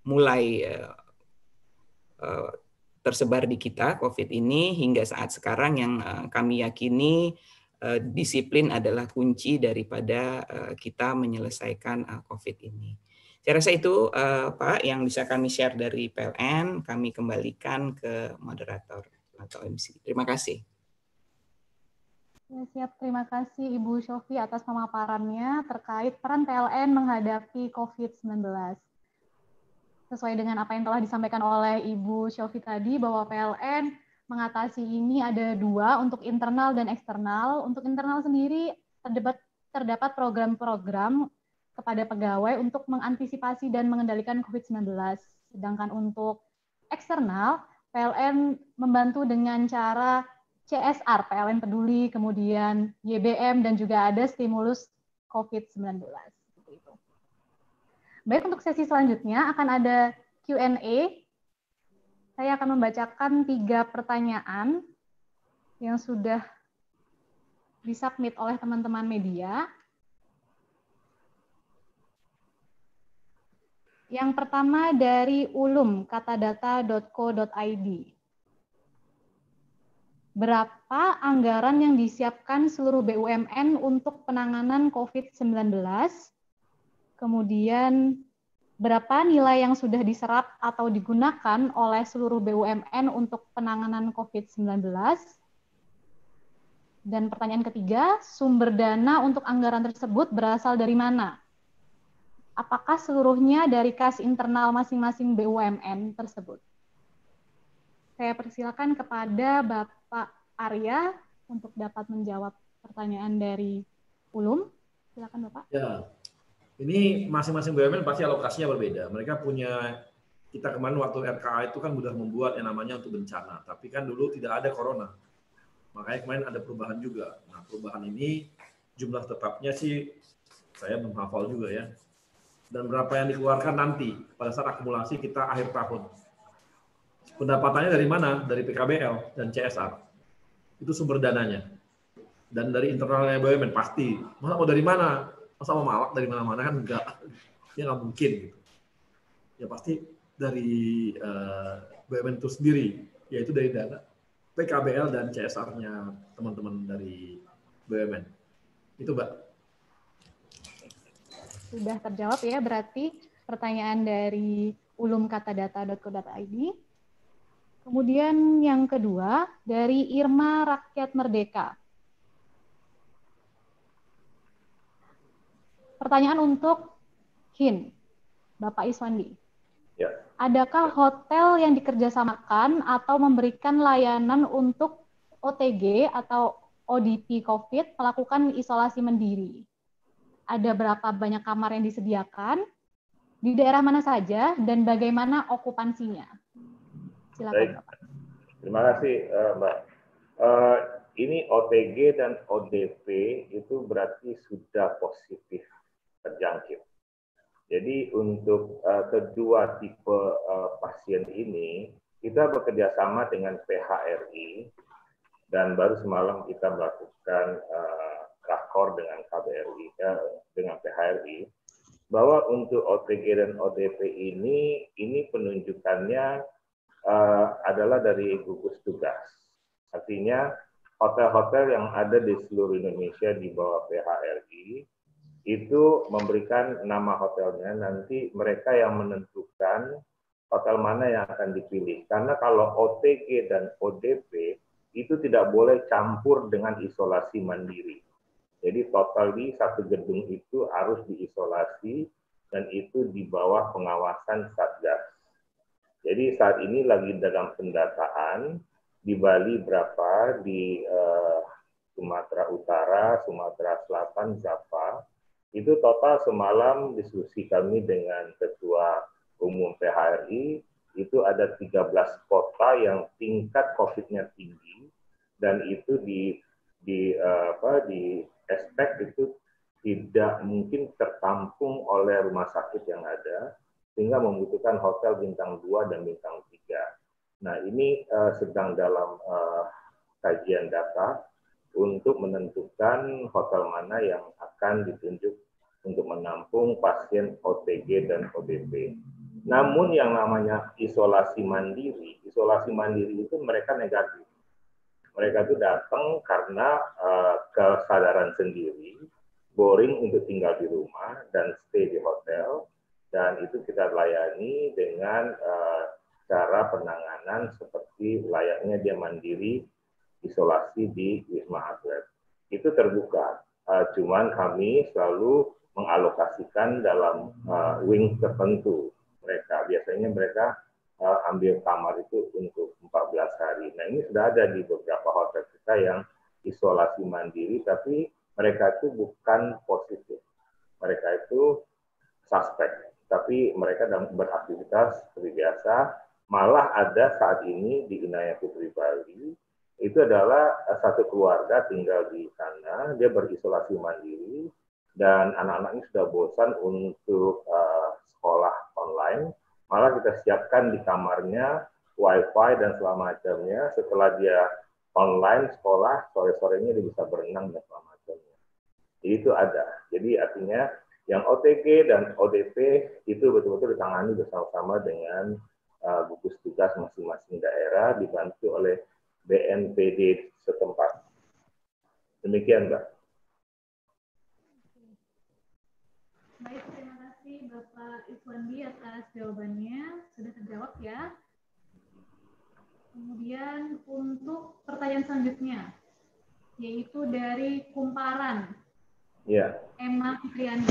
mulai tersebar di kita COVID ini hingga saat sekarang yang kami yakini disiplin adalah kunci daripada kita menyelesaikan COVID ini. Saya rasa itu Pak yang bisa kami share dari PLN, kami kembalikan ke moderator atau MC. Terima kasih. Ya, siap, terima kasih Ibu Syofi atas pemaparannya terkait peran PLN menghadapi COVID-19. Sesuai dengan apa yang telah disampaikan oleh Ibu Syofi tadi, bahwa PLN mengatasi ini ada dua, untuk internal dan eksternal. Untuk internal sendiri terdapat program-program kepada pegawai untuk mengantisipasi dan mengendalikan COVID-19. Sedangkan untuk eksternal, PLN membantu dengan cara CSR, PLN Peduli, kemudian YBM, dan juga ada stimulus COVID-19. Baik, untuk sesi selanjutnya akan ada Q&A. Saya akan membacakan 3 pertanyaan yang sudah disubmit oleh teman-teman media. Yang pertama dari ulum.katadata.co.id. Berapa anggaran yang disiapkan seluruh BUMN untuk penanganan COVID-19? Kemudian, berapa nilai yang sudah diserap atau digunakan oleh seluruh BUMN untuk penanganan COVID-19? Dan pertanyaan ketiga, sumber dana untuk anggaran tersebut berasal dari mana? Apakah seluruhnya dari kas internal masing-masing BUMN tersebut? Saya persilakan kepada Bapak Arya untuk dapat menjawab pertanyaan dari Ulum. Silakan Bapak. Ya, Ini masing-masing BUMN pasti alokasinya berbeda. Mereka punya, kita kemarin waktu RKA itu kan sudah membuat yang namanya untuk bencana, tapi kan dulu tidak ada corona. Makanya kemarin ada perubahan juga. Nah, perubahan ini jumlah tetapnya sih saya belum hafal juga ya. Dan berapa yang dikeluarkan nanti pada saat akumulasi kita akhir tahun. Pendapatannya dari mana? Dari PKBL dan CSR. Itu sumber dananya. Dan dari internalnya BUMN pasti. Masa mau dari mana? Masa mau malak dari mana-mana kan enggak. Ya nggak mungkin gitu. Ya pasti dari BUMN itu sendiri, yaitu dari dana PKBL dan CSR-nya teman-teman dari BUMN. Itu, Mbak. Sudah terjawab ya berarti pertanyaan dari ulumkatadata.co.id. Kemudian yang kedua dari Irma Rakyat Merdeka. Pertanyaan untuk Hin, Bapak Iswandi. Ya. Adakah hotel yang dikerjasamakan atau memberikan layanan untuk OTG atau ODP COVID melakukan isolasi mandiri? Ada berapa banyak kamar yang disediakan? Di daerah mana saja dan bagaimana okupansinya? Silakan, Baik. Bapak. Terima kasih, Mbak. Ini OTG dan ODP itu berarti sudah positif terjangkit. Jadi untuk kedua tipe pasien ini, kita bekerja sama dengan PHRI dan baru semalam kita melakukan rakor dengan KBRI, dengan PHRI, bahwa untuk OTG dan ODP ini penunjukannya adalah dari gugus tugas. Artinya hotel-hotel yang ada di seluruh Indonesia di bawah PHRI itu memberikan nama hotelnya, nanti mereka yang menentukan hotel mana yang akan dipilih. Karena kalau OTG dan ODP itu tidak boleh campur dengan isolasi mandiri. Jadi total di satu gedung itu harus diisolasi dan itu di bawah pengawasan Satgas. Jadi saat ini lagi dalam pendataan di Bali berapa, di Sumatera Utara, Sumatera Selatan, Java. Itu total semalam diskusi kami dengan Ketua Umum PHRI, itu ada 13 kota yang tingkat COVID-nya tinggi, dan itu di aspek itu tidak mungkin tertampung oleh rumah sakit yang ada, sehingga membutuhkan hotel bintang 2 dan bintang 3. Nah, ini sedang dalam kajian data untuk menentukan hotel mana yang akan ditunjuk untuk menampung pasien OTG dan ODP. Namun yang namanya isolasi mandiri itu mereka negatif. Mereka itu datang karena kesadaran sendiri, boring untuk tinggal di rumah dan stay di hotel, dan itu kita layani dengan cara penanganan seperti layaknya dia mandiri isolasi di Wisma Atlet. Itu terbuka, cuman kami selalu mengalokasikan dalam wing tertentu. Biasanya mereka ambil kamar itu untuk 14 hari. Nah, ini sudah ada di beberapa hotel kita yang isolasi mandiri, tapi mereka itu bukan positif. Mereka itu suspek, tapi mereka beraktivitas seperti biasa. Malah ada saat ini di Inaya Putri Bali, itu adalah satu keluarga tinggal di sana, dia berisolasi mandiri, dan anak-anaknya sudah bosan untuk sekolah online, malah kita siapkan di kamarnya wifi dan segala macamnya. Setelah dia online sekolah, sore-sorenya dia bisa berenang dan segala macamnya. Jadi itu ada. Jadi artinya yang OTG dan ODP itu betul-betul ditangani bersama-sama dengan gugus tugas masing-masing daerah, dibantu oleh BNPD setempat. Demikian, Mbak. Baik, terima kasih Bapak Iswandi atas jawabannya. Sudah terjawab ya. Kemudian untuk pertanyaan selanjutnya, yaitu dari Kumparan. Ya. Emma Fitriani.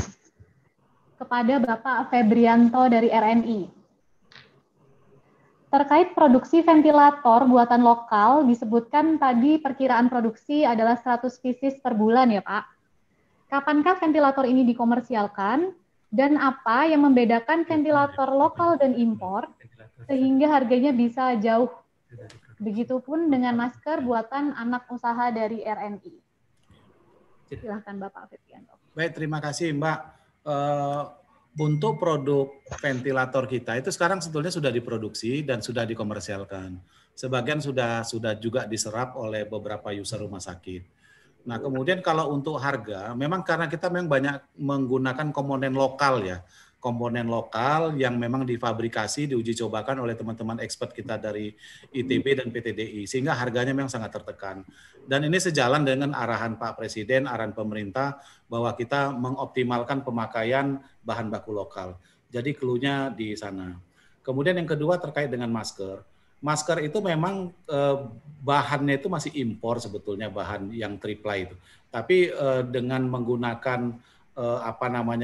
Kepada Bapak Febrianto dari RNI. Terkait produksi ventilator buatan lokal, disebutkan tadi perkiraan produksi adalah 100 pieces per bulan ya Pak. Kapankah ventilator ini dikomersialkan? Dan apa yang membedakan ventilator lokal dan impor sehingga harganya bisa jauh? Begitupun dengan masker buatan anak usaha dari RNI. Silahkan Bapak Febrianto. Baik, terima kasih Mbak. Untuk produk ventilator kita itu sekarang sebetulnya sudah diproduksi dan sudah dikomersialkan. Sebagian sudah juga diserap oleh beberapa user rumah sakit. Nah, kemudian kalau untuk harga, memang karena kita memang banyak menggunakan komponen lokal ya. Komponen lokal yang memang difabrikasi, diuji cobakan oleh teman-teman expert kita dari ITB dan PTDI. Sehingga harganya memang sangat tertekan. Dan ini sejalan dengan arahan Pak Presiden, arahan pemerintah, bahwa kita mengoptimalkan pemakaian bahan baku lokal. Jadi clue-nya di sana. Kemudian yang kedua terkait dengan masker. Masker itu memang bahannya itu masih impor sebetulnya, bahan yang triply itu. Tapi dengan menggunakan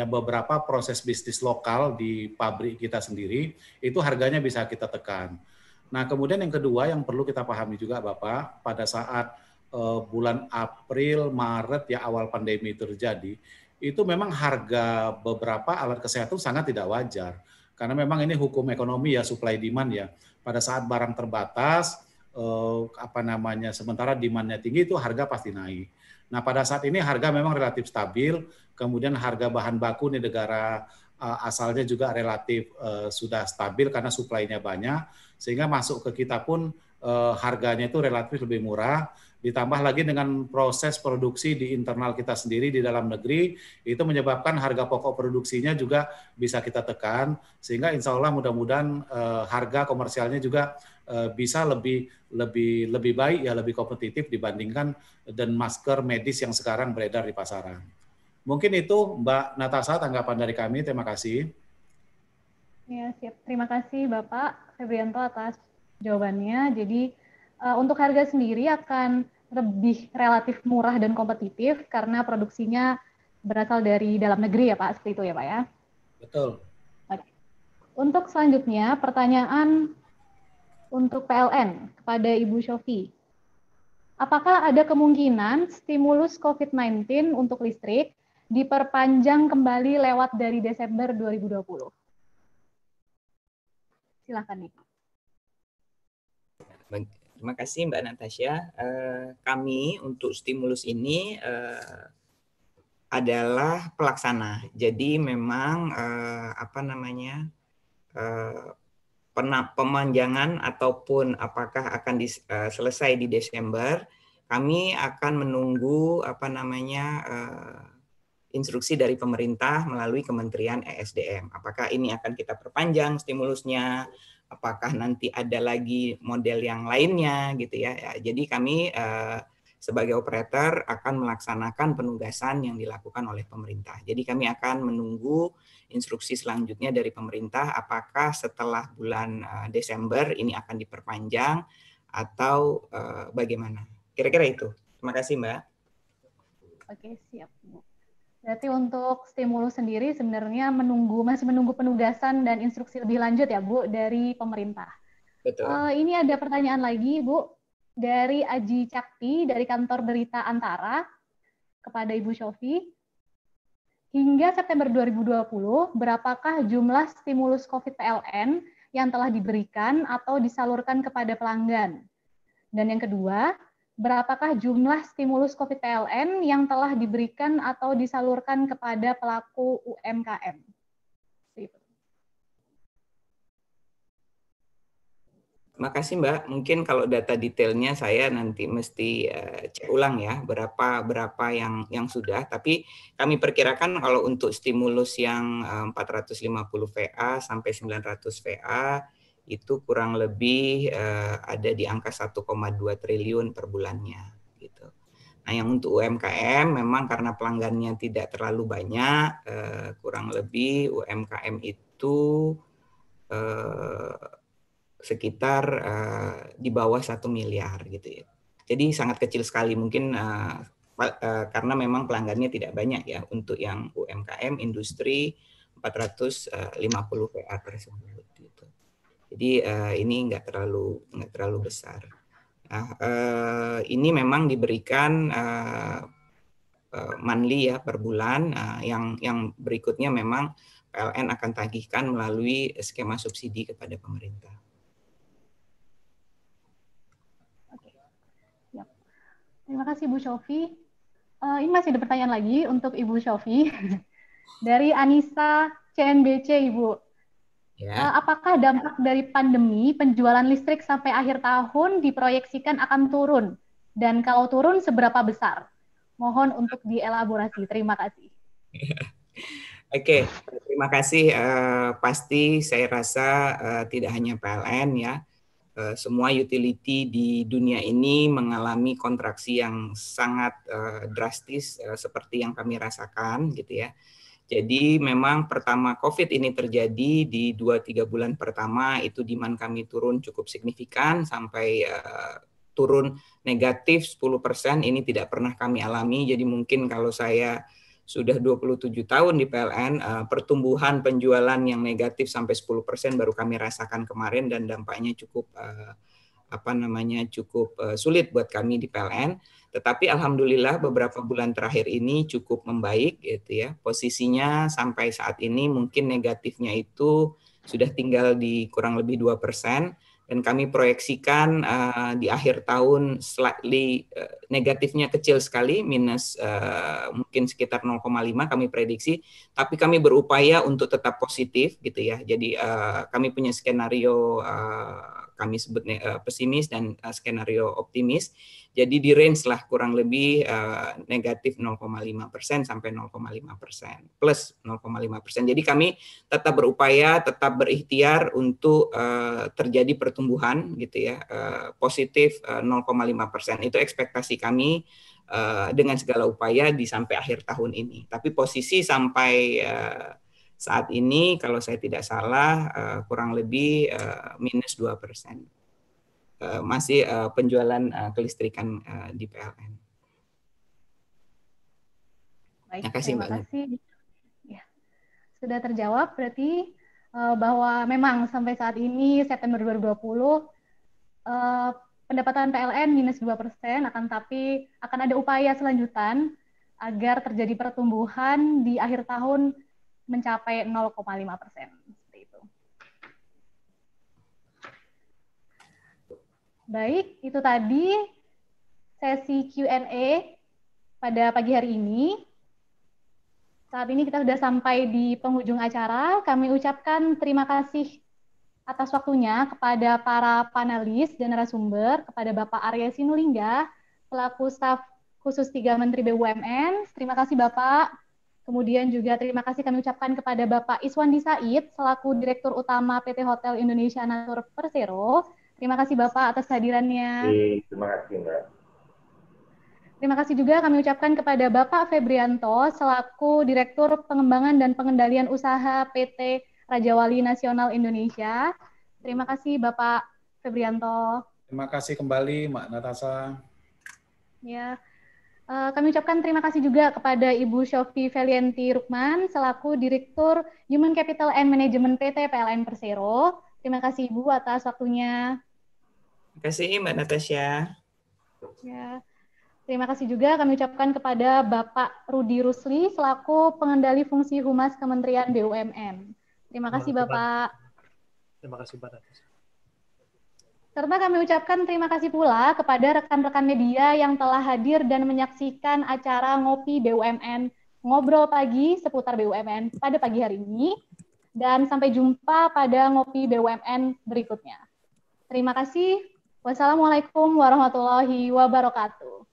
beberapa proses bisnis lokal di pabrik kita sendiri, itu harganya bisa kita tekan. Nah, kemudian yang kedua yang perlu kita pahami juga Bapak, pada saat bulan April, Maret ya awal pandemi terjadi, itu memang harga beberapa alat kesehatan sangat tidak wajar. Karena memang ini hukum ekonomi ya, supply demand ya. Pada saat barang terbatas, sementara demand-nya tinggi, itu harga pasti naik. Nah, pada saat ini harga memang relatif stabil, kemudian harga bahan baku di negara asalnya juga relatif sudah stabil karena supply-nya banyak, sehingga masuk ke kita pun harganya itu relatif lebih murah. Ditambah lagi dengan proses produksi di internal kita sendiri di dalam negeri, itu menyebabkan harga pokok produksinya juga bisa kita tekan, sehingga insya Allah mudah-mudahan harga komersialnya juga bisa lebih baik ya, lebih kompetitif dibandingkan dan masker medis yang sekarang beredar di pasaran. Mungkin itu Mbak Natasha tanggapan dari kami. Terima kasih. Ya, siap. Terima kasih Bapak Febrianto atas jawabannya. Jadi untuk harga sendiri akan lebih relatif murah dan kompetitif karena produksinya berasal dari dalam negeri ya Pak, seperti itu ya Pak ya? Betul. Oke. Untuk selanjutnya pertanyaan untuk PLN kepada Ibu Syofi. Apakah ada kemungkinan stimulus COVID-19 untuk listrik diperpanjang kembali lewat dari Desember 2020? Silakan nih. Terima kasih Mbak Natasha. Kami untuk stimulus ini adalah pelaksana. Jadi memang pemanjangan ataupun apakah akan selesai di Desember, kami akan menunggu instruksi dari pemerintah melalui Kementerian ESDM. Apakah ini akan kita perpanjang stimulusnya? Apakah nanti ada lagi model yang lainnya gitu ya. Jadi kami sebagai operator akan melaksanakan penugasan yang dilakukan oleh pemerintah. Jadi kami akan menunggu instruksi selanjutnya dari pemerintah apakah setelah bulan Desember ini akan diperpanjang atau bagaimana. Kira-kira itu. Terima kasih Mbak. Oke, siap Bu. Berarti untuk stimulus sendiri sebenarnya masih menunggu penugasan dan instruksi lebih lanjut ya Bu dari pemerintah. Betul. Ini ada pertanyaan lagi Bu dari Aji Cakti dari kantor Berita Antara kepada Ibu Syofi. Hingga September 2020, berapakah jumlah stimulus COVID PLN yang telah diberikan atau disalurkan kepada pelanggan? Dan yang kedua, berapakah jumlah stimulus COVID PLN yang telah diberikan atau disalurkan kepada pelaku UMKM? Terima kasih Mbak. Mungkin kalau data detailnya saya nanti mesti cek ulang ya berapa yang sudah. Tapi kami perkirakan kalau untuk stimulus yang 450 VA sampai 900 VA itu kurang lebih ada di angka 1,2 triliun per bulannya gitu. Nah, yang untuk UMKM memang karena pelanggannya tidak terlalu banyak, kurang lebih UMKM itu sekitar di bawah 1 miliar gitu ya. Jadi sangat kecil sekali mungkin karena memang pelanggannya tidak banyak ya untuk yang UMKM industri 450 VA tersebut gitu. Jadi ini nggak terlalu besar. Nah, ini memang diberikan monthly ya, per bulan. Yang berikutnya memang PLN akan tagihkan melalui skema subsidi kepada pemerintah. Oke. Siap. Terima kasih Bu Syofi. Ini masih ada pertanyaan lagi untuk Ibu Syofi dari Anissa CNBC, Ibu. Ya. Apakah dampak dari pandemi penjualan listrik sampai akhir tahun diproyeksikan akan turun? Dan kalau turun seberapa besar? Mohon untuk dielaborasi. Terima kasih. Oke, terima kasih. Pasti saya rasa tidak hanya PLN ya, semua utility di dunia ini mengalami kontraksi yang sangat drastis seperti yang kami rasakan gitu ya. Jadi memang pertama COVID ini terjadi di 2-3 bulan pertama itu demand kami turun cukup signifikan sampai turun negatif 10%, ini tidak pernah kami alami. Jadi mungkin kalau saya sudah 27 tahun di PLN, pertumbuhan penjualan yang negatif sampai 10% baru kami rasakan kemarin dan dampaknya cukup cukup sulit buat kami di PLN. Tetapi alhamdulillah beberapa bulan terakhir ini cukup membaik gitu ya. Posisinya sampai saat ini mungkin negatifnya itu sudah tinggal di kurang lebih 2%. Dan kami proyeksikan di akhir tahun slightly negatifnya kecil sekali, minus mungkin sekitar 0,5 kami prediksi, tapi kami berupaya untuk tetap positif gitu ya. Jadi kami punya skenario kami sebutnya pesimis dan skenario optimis. Jadi di range lah kurang lebih negatif 0,5% sampai 0,5%, plus 0,5%. Jadi kami tetap berupaya, tetap berikhtiar untuk terjadi pertumbuhan gitu ya, positif 0,5%. Itu ekspektasi kami dengan segala upaya di sampai akhir tahun ini. Tapi posisi sampai saat ini kalau saya tidak salah kurang lebih minus 2%. Masih penjualan kelistrikan di PLN. Baik, terima kasih, Mbak. Terima kasih. Ya, sudah terjawab berarti bahwa memang sampai saat ini September 2020 pendapatan PLN minus 2%, akan tapi akan ada upaya selanjutan agar terjadi pertumbuhan di akhir tahun mencapai 0,5%. Baik, itu tadi sesi Q&A pada pagi hari ini. Saat ini kita sudah sampai di penghujung acara. Kami ucapkan terima kasih atas waktunya kepada para panelis dan narasumber, kepada Bapak Arya Sinulinga, selaku staf khusus 3 Menteri BUMN. Terima kasih Bapak. Kemudian juga terima kasih kami ucapkan kepada Bapak Iswandi Said, selaku Direktur Utama PT Hotel Indonesia Natur Persero. Terima kasih Bapak atas kehadirannya. Terima kasih Mbak. Terima kasih juga kami ucapkan kepada Bapak Febrianto selaku Direktur Pengembangan dan Pengendalian Usaha PT Raja Wali Nasional Indonesia. Terima kasih Bapak Febrianto. Terima kasih kembali Mbak Natasha. Ya, kami ucapkan terima kasih juga kepada Ibu Syofi Felianti Rukman selaku Direktur Human Capital and Management PT PLN Persero. Terima kasih Ibu atas waktunya. Terima kasih Mbak Natasha. Ya. Terima kasih juga kami ucapkan kepada Bapak Rudi Rusli selaku Pengendali Fungsi Humas Kementerian BUMN. Terima kasih Bapak. Terima kasih Mbak Natasha. Serta kami ucapkan terima kasih pula kepada rekan-rekan media yang telah hadir dan menyaksikan acara Ngopi BUMN, Ngobrol Pagi seputar BUMN pada pagi hari ini. Dan sampai jumpa pada Ngopi BUMN berikutnya. Terima kasih. Wassalamualaikum warahmatullahi wabarakatuh.